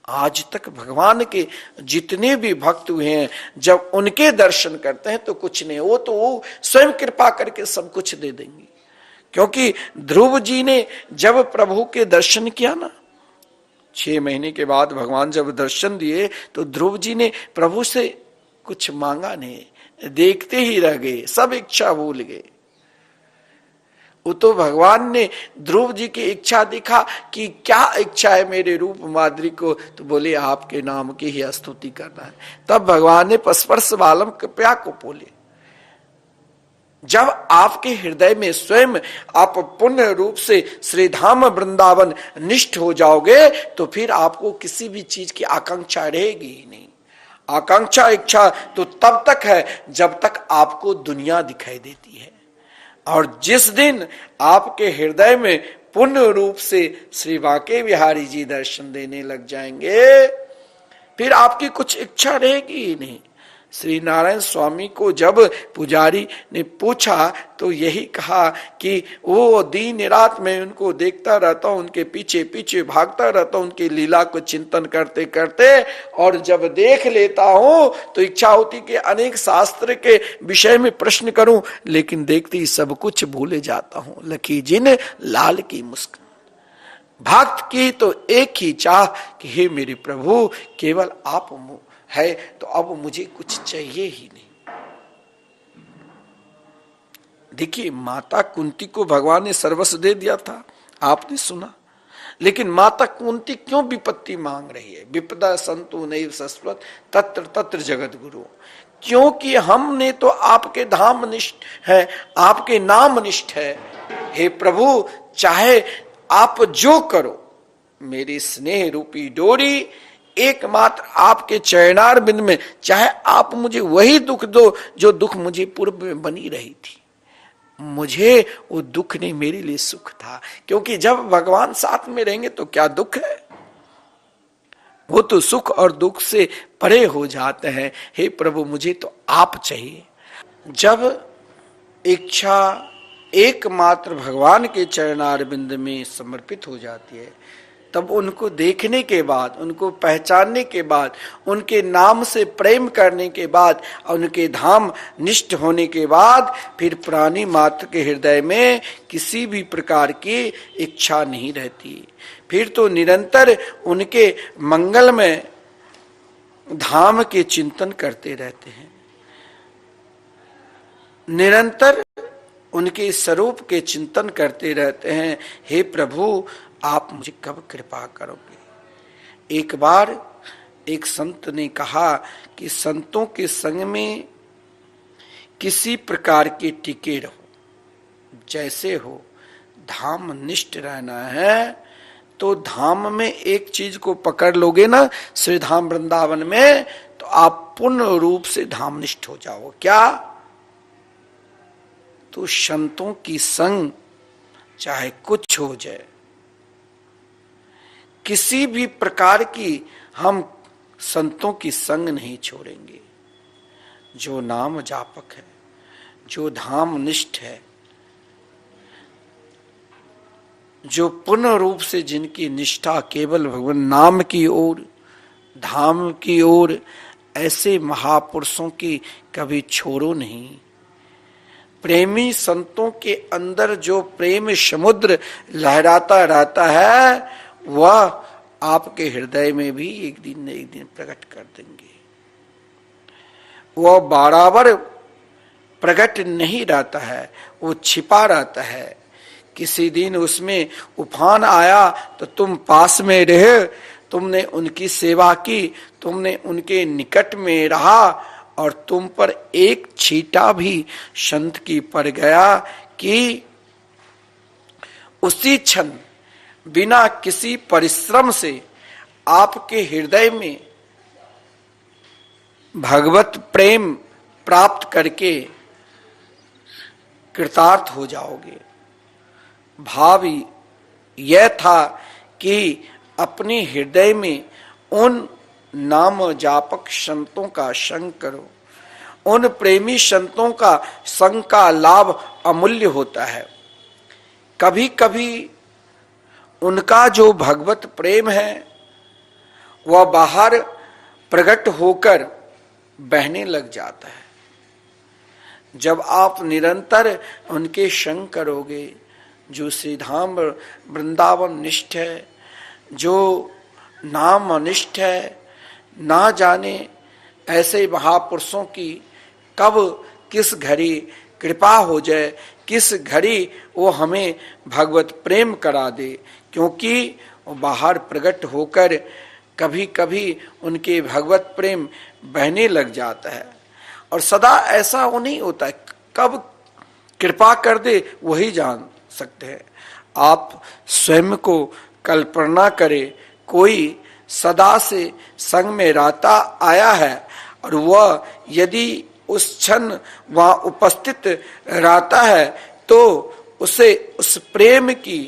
आज तक भगवान के जितने भी भक्त हुए हैं, जब उनके दर्शन करते हैं तो कुछ नहीं, वो स्वयं कृपा करके सब कुछ दे देंगे। क्योंकि ध्रुव जी ने जब प्रभु के दर्शन किया ना, 6 महीने के बाद भगवान जब दर्शन दिए तो ध्रुव जी ने प्रभु से कुछ मांगा नहीं, देखते ही रह गए, सब इच्छा भूल गए। वो तो भगवान ने ध्रुव जी की इच्छा दिखा कि क्या इच्छा है मेरे रूप माधुरी को, तो बोले आपके नाम की ही स्तुति करना है। तब भगवान ने स्पर्श बालम कृपया को बोले। जब आपके हृदय में स्वयं आप पूर्ण रूप से श्री धाम वृंदावन निष्ठ हो जाओगे तो फिर आपको किसी भी चीज की आकांक्षा रहेगी ही नहीं। आकांक्षा इच्छा तो तब तक है जब तक आपको दुनिया दिखाई देती है, और जिस दिन आपके हृदय में पूर्ण रूप से श्री बांके बिहारी जी दर्शन देने लग जाएंगे फिर आपकी कुछ इच्छा रहेगी ही नहीं। श्री नारायण स्वामी को जब पुजारी ने पूछा तो यही कहा कि वो दिन रात में उनको देखता रहता हूं, उनके पीछे पीछे भागता रहता हूं, उनकी लीला को चिंतन करते करते, और जब देख लेता हूं तो इच्छा होती कि अनेक शास्त्र के विषय में प्रश्न करूं, लेकिन देखते ही सब कुछ भूले जाता हूं। लखी जिन लाल की मुस्कान। भक्त की तो एक ही चाह कि हे मेरे प्रभु केवल आप है तो अब मुझे कुछ चाहिए ही नहीं। देखिए माता कुंती को भगवान ने सर्वस्व दे दिया था, आपने सुना, लेकिन माता कुंती क्यों विपत्ति मांग रही है? विपदा संतु नैव शश्वत तत्र तत्र जगत गुरु। क्योंकि हमने तो आपके धाम निष्ठ है, आपके नाम निष्ठ है। हे प्रभु चाहे आप जो करो, मेरी स्नेह रूपी डोरी एकमात्र आपके चरणार बिंद में, चाहे आप मुझे वही दुख दो जो दुख मुझे पूर्व में बनी रही थी, मुझे वो दुख नहीं, मेरे लिए सुख था। क्योंकि जब भगवान साथ में रहेंगे तो क्या दुख है, वो तो सुख और दुख से परे हो जाते हैं। हे प्रभु मुझे तो आप चाहिए। जब इच्छा एकमात्र भगवान के चरणार बिंद में समर्पित हो जाती है, तब उनको देखने के बाद, उनको पहचानने के बाद, उनके नाम से प्रेम करने के बाद, उनके धाम निष्ठ होने के बाद फिर प्राणी मात्र के हृदय में किसी भी प्रकार की इच्छा नहीं रहती। फिर तो निरंतर उनके मंगलमय धाम के चिंतन करते रहते हैं, निरंतर उनके स्वरूप के चिंतन करते रहते हैं। हे प्रभु आप मुझे कब कृपा करोगे? एक बार एक संत ने कहा कि संतों के संग में किसी प्रकार के टिके रहो, जैसे हो, धाम निष्ठ रहना है तो धाम में एक चीज को पकड़ लोगे ना, श्री धाम वृंदावन में, तो आप पूर्ण रूप से धामनिष्ठ हो जाओ। क्या? तो संतों की संग चाहे कुछ हो जाए, किसी भी प्रकार की हम संतों की संग नहीं छोड़ेंगे। जो नाम जापक है, जो धाम निष्ठ है, जो पूर्ण रूप से जिनकी निष्ठा केवल भगवान नाम की ओर, धाम की ओर, ऐसे महापुरुषों की कभी छोड़ो नहीं। प्रेमी संतों के अंदर जो प्रेम समुद्र लहराता रहता है, वह आपके हृदय में भी एक दिन न एक दिन प्रकट कर देंगे। वह बराबर प्रकट नहीं रहता है, वो छिपा रहता है। किसी दिन उसमें उफान आया तो तुम पास में रहे, तुमने उनकी सेवा की, तुमने उनके निकट में रहा, और तुम पर एक छींटा भी संत की पड़ गया कि उसी क्षण बिना किसी परिश्रम से आपके हृदय में भगवत प्रेम प्राप्त करके कृतार्थ हो जाओगे। भाव यह था कि अपने हृदय में उन नाम जापक संतों का संग करो। उन प्रेमी संतों का संग का लाभ अमूल्य होता है। कभी कभी उनका जो भगवत प्रेम है वह बाहर प्रकट होकर बहने लग जाता है। जब आप निरंतर उनके संग करोगे, जो श्री धाम वृंदावन निष्ठ है, जो नाम अनिष्ठ है, ना जाने ऐसे महापुरुषों की कब किस घड़ी कृपा हो जाए, किस घड़ी वो हमें भगवत प्रेम करा दे, क्योंकि वो बाहर प्रकट होकर कभी कभी उनके भगवत प्रेम बहने लग जाता है। और सदा ऐसा वो नहीं होता, कब कृपा कर दे वही जान सकते हैं। आप स्वयं को कल्पना करें, कोई सदा से संग में रहता आया है और वह यदि उस क्षण वहां उपस्थित रहता है तो उसे उस प्रेम की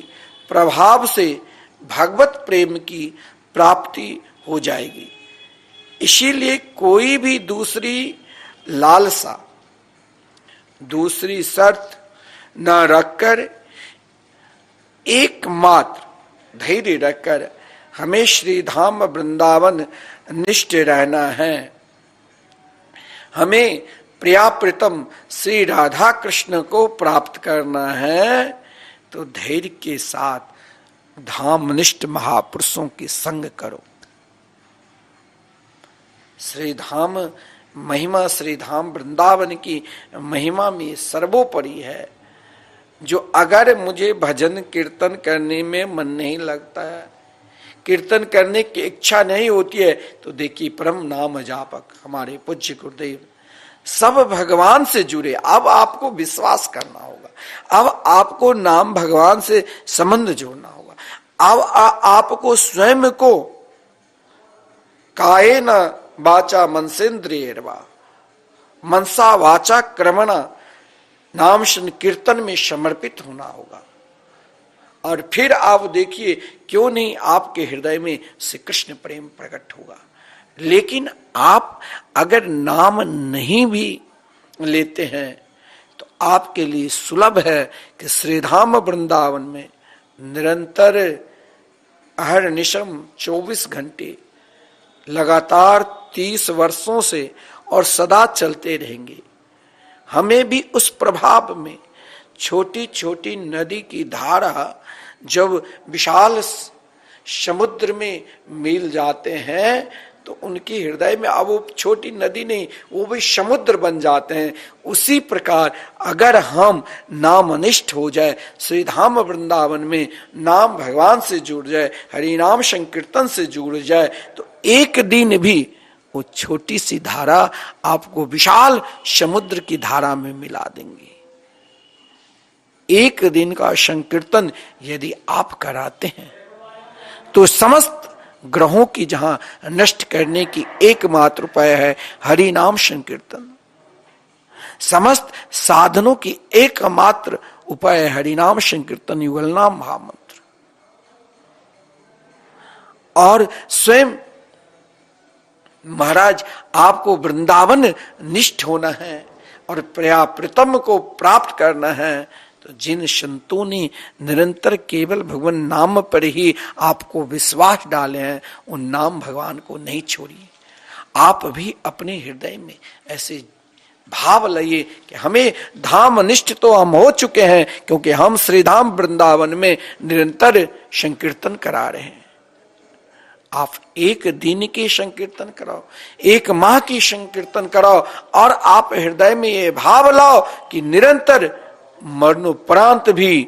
प्रभाव से भगवत प्रेम की प्राप्ति हो जाएगी। इसीलिए कोई भी दूसरी लालसा, दूसरी शर्त न रखकर, एकमात्र धैर्य रखकर हमें श्री धाम वृंदावन निष्ठ रहना है। हमें प्रिया प्रीतम श्री राधा कृष्ण को प्राप्त करना है, तो धैर्य के साथ धामनिष्ठ महापुरुषों की संग करो। श्री धाम महिमा, श्री धाम वृंदावन की महिमा में सर्वोपरि है। जो अगर मुझे भजन कीर्तन करने में मन नहीं लगता है, कीर्तन करने की इच्छा नहीं होती है, तो देखिए परम नाम जापक हमारे पूज्य गुरुदेव सब भगवान से जुड़े। अब आपको विश्वास करना होगा, अब आपको नाम भगवान से संबंध जोड़ना होगा। अब आपको स्वयं को कायेन वाचा मनसेन्द्रियर्वा मनसा वाचा क्रमणा नाम कीर्तन में समर्पित होना होगा। और फिर आप देखिए क्यों नहीं आपके हृदय में श्री कृष्ण प्रेम प्रकट होगा। लेकिन आप अगर नाम नहीं भी लेते हैं तो आपके लिए सुलभ है कि श्रीधाम वृंदावन में निरंतर अहर्निशम 24 घंटे लगातार 30 वर्षों से और सदा चलते रहेंगे। हमें भी उस प्रभाव में छोटी छोटी नदी की धारा जब विशाल समुद्र में मिल जाते हैं तो उनके हृदय में अब वो छोटी नदी नहीं, वो भी समुद्र बन जाते हैं। उसी प्रकार अगर हम नामनिष्ठ हो जाए, श्री धाम वृंदावन में नाम भगवान से जुड़ जाए, हरि नाम संकीर्तन से जुड़ जाए, तो एक दिन भी वो छोटी सी धारा आपको विशाल समुद्र की धारा में मिला देंगी। एक दिन का संकीर्तन यदि आप कराते हैं तो समस्त ग्रहों की जहां नष्ट करने की एकमात्र उपाय है हरि नाम संकीर्तन। समस्त साधनों की एकमात्र उपाय है हरि नाम संकीर्तन, युगल नाम महामंत्र। और स्वयं महाराज आपको वृंदावन निष्ठ होना है और प्रयाप्रितम को प्राप्त करना है, तो जिन संतों ने निरंतर केवल भगवान नाम पर ही आपको विश्वास डाले हैं, उन नाम भगवान को नहीं छोड़िए। आप भी अपने हृदय में ऐसे भाव लाइए कि हमें धाम निष्ठ तो हम हो चुके हैं, क्योंकि हम श्री धाम वृंदावन में निरंतर संकीर्तन करा रहे हैं। आप एक दिन की संकीर्तन कराओ, एक माह की संकीर्तन कराओ, और आप हृदय में ये भाव लाओ कि निरंतर मरणोपरांत भी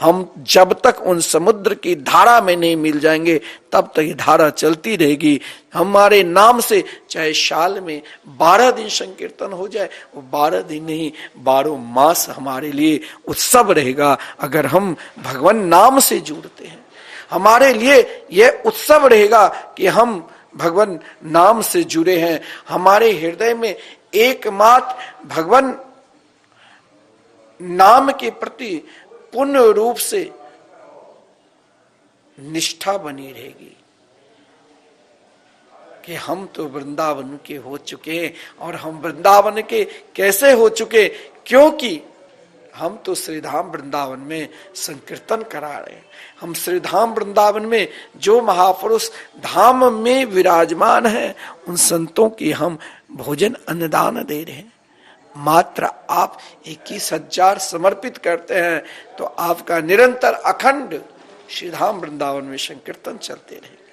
हम जब तक उन समुद्र की धारा में नहीं मिल जाएंगे तब तक ये धारा चलती रहेगी। हमारे नाम से चाहे साल में 12 दिन संकीर्तन हो जाए, वो 12 दिन नहीं 12 मास हमारे लिए उत्सव रहेगा। अगर हम भगवान नाम से जुड़ते हैं, हमारे लिए यह उत्सव रहेगा कि हम भगवान नाम से जुड़े हैं। हमारे हृदय में एकमात्र भगवान नाम के प्रति पूर्ण रूप से निष्ठा बनी रहेगी कि हम तो वृंदावन के हो चुके हैं। और हम वृंदावन के कैसे हो चुके? क्योंकि हम तो श्रीधाम वृंदावन में संकीर्तन करा रहे हैं। हम श्रीधाम वृंदावन में जो महापुरुष धाम में विराजमान हैं, उन संतों की हम भोजन अन्नदान दे रहे हैं। मात्र आप 21,000 समर्पित करते हैं तो आपका निरंतर अखंड श्रीधाम वृंदावन में संकीर्तन चलते रहेंगे।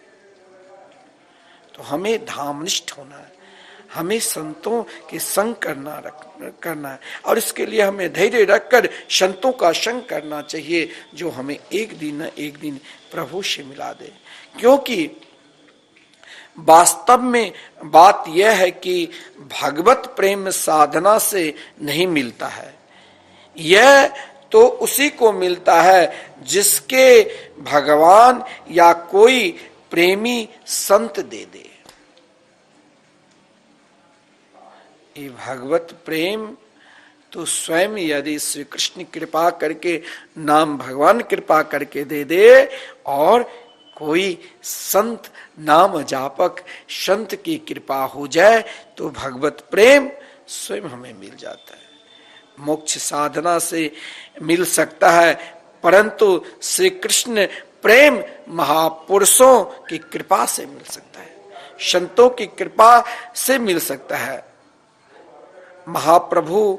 तो हमें धामनिष्ठ होना है, हमें संतों के संग करना है, और इसके लिए हमें धैर्य रखकर संतों का संग करना चाहिए, जो हमें एक दिन न एक दिन प्रभु से मिला दे। क्योंकि वास्तव में बात यह है कि भगवत प्रेम साधना से नहीं मिलता है, यह तो उसी को मिलता है जिसके भगवान या कोई प्रेमी संत दे दे। ये भगवत प्रेम तो स्वयं यदि श्री कृष्ण कृपा करके, नाम भगवान कृपा करके दे दे, और कोई संत नाम जापक संत की कृपा हो जाए, तो भगवत प्रेम स्वयं हमें मिल जाता है। मोक्ष साधना से मिल सकता है, परंतु श्री कृष्ण प्रेम महापुरुषों की कृपा से मिल सकता है, संतों की कृपा से मिल सकता है। महाप्रभु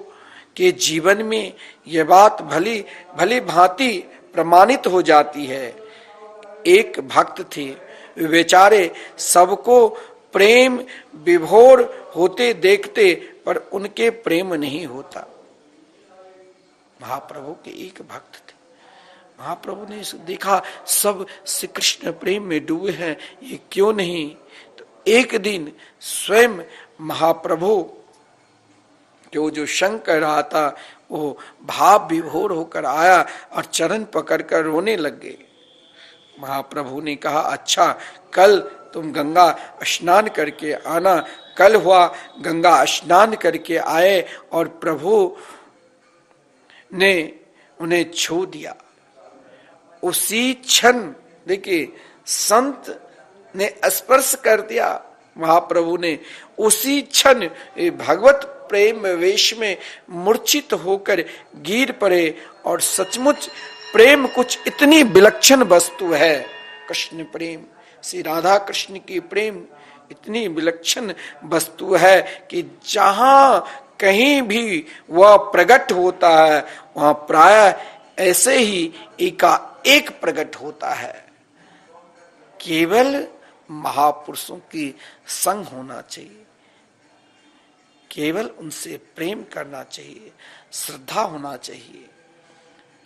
के जीवन में यह बात भली भली भांति प्रमाणित हो जाती है। एक भक्त थे, बेचारे सबको प्रेम विभोर होते देखते, पर उनके प्रेम नहीं होता। महाप्रभु के एक भक्त थे, महाप्रभु ने देखा सब श्री कृष्ण प्रेम में डूबे हैं, ये क्यों नहीं? तो एक दिन स्वयं महाप्रभु जो जो संग कर रहा था, वो भाव विभोर होकर आया और चरण पकड़कर रोने लग गए। महाप्रभु ने कहा, अच्छा कल तुम गंगा स्नान करके आना। कल हुआ, गंगा स्नान करके आए और प्रभु ने उन्हें छू दिया। उसी क्षण देखिए, संत ने स्पर्श कर दिया महाप्रभु ने, उसी क्षण भगवत प्रेम वेश में मूर्छित होकर गिर पड़े। और सचमुच प्रेम कुछ इतनी विलक्षण वस्तु है, कृष्ण प्रेम, श्री राधा कृष्ण की प्रेम इतनी विलक्षण वस्तु है कि जहां कहीं भी वह प्रकट होता है, वहां प्रायः ऐसे ही एकाएक प्रकट होता है। केवल महापुरुषों की संग होना चाहिए, केवल उनसे प्रेम करना चाहिए, श्रद्धा होना चाहिए।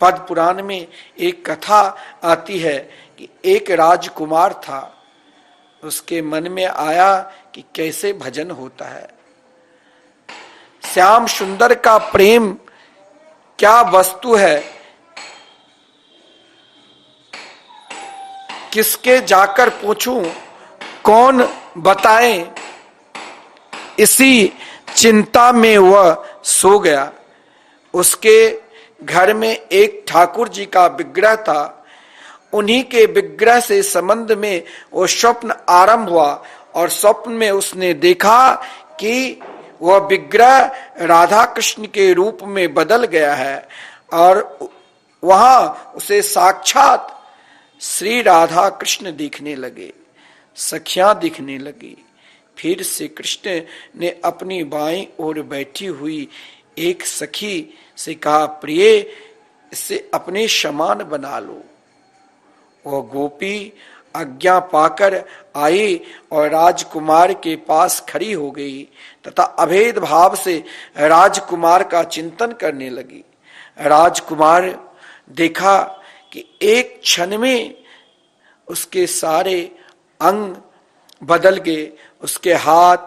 पद्म पुराण में एक कथा आती है कि एक राजकुमार था, उसके मन में आया कि कैसे भजन होता है। श्याम सुंदर का प्रेम क्या वस्तु है, किसके जाकर पूछूं, कौन बताए, इसी चिंता में वह सो गया। उसके घर में एक ठाकुर जी का विग्रह था। उन्हीं के विग्रह से संबंध में वो स्वप्न आरंभ हुआ और स्वप्न में उसने देखा कि वह विग्रह राधा कृष्ण के रूप में बदल गया है और वहां उसे साक्षात श्री राधा कृष्ण दिखने लगे, सखियां दिखने लगी। फिर श्री कृष्ण ने अपनी बाईं ओर बैठी हुई एक सखी से कहा, प्रिय, इसे अपने समान बना लो। वह गोपी आज्ञा पाकर आई और राजकुमार के पास खड़ी हो गई तथा अभेद भाव से राजकुमार का चिंतन करने लगी। राजकुमार देखा कि एक क्षण में उसके सारे अंग बदल गए, उसके हाथ,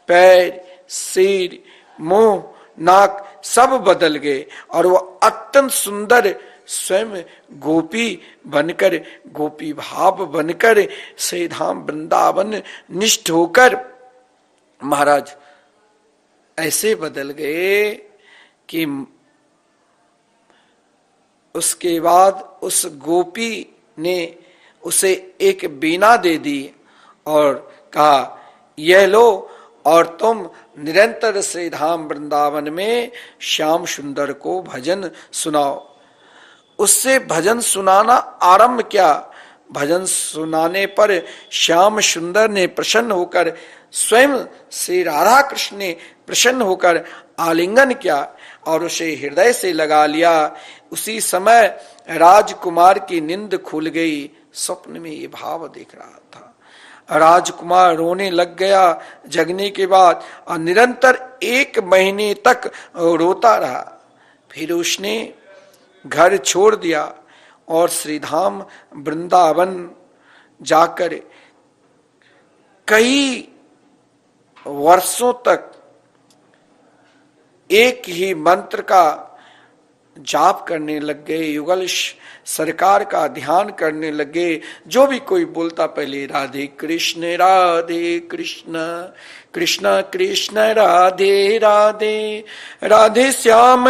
पैर, सिर, मुंह, नाक सब बदल गए और वह अत्यंत सुंदर स्वयं गोपी बनकर, गोपी भाव बनकर श्री धाम वृंदावन निष्ठ होकर महाराज ऐसे बदल गए कि उसके बाद उस गोपी ने उसे एक वीणा दे दी और कहा, यह लो और तुम निरंतर श्री धाम वृंदावन में श्याम सुंदर को भजन सुनाओ। उससे भजन सुनाना आरंभ किया। भजन सुनाने पर श्याम सुंदर ने प्रसन्न होकर, स्वयं श्री राधा कृष्ण ने प्रसन्न होकर आलिंगन किया और उसे हृदय से लगा लिया। उसी समय राजकुमार की नींद खुल गई। स्वप्न में ये भाव देख रहा था। राजकुमार रोने लग गया जगने के बाद और निरंतर 1 महीने तक रोता रहा। फिर उसने घर छोड़ दिया और श्रीधाम वृंदावन जाकर कई वर्षों तक एक ही मंत्र का जाप करने लग गए, युगल सरकार का ध्यान करने लगे। जो भी कोई बोलता पहले राधे कृष्ण कृष्ण कृष्ण राधे राधे, राधे श्याम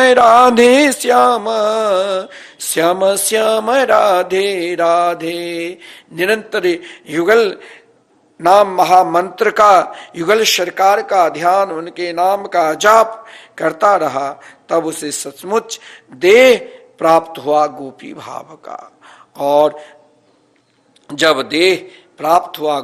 श्याम श्याम राधे राधे। निरंतर युगल नाम महामंत्र का, युगल सरकार का ध्यान, उनके नाम का जाप करता रहा। तब उसे सचमुच देह प्राप्त हुआ गोपी भाव का। और जब देह प्राप्त हुआ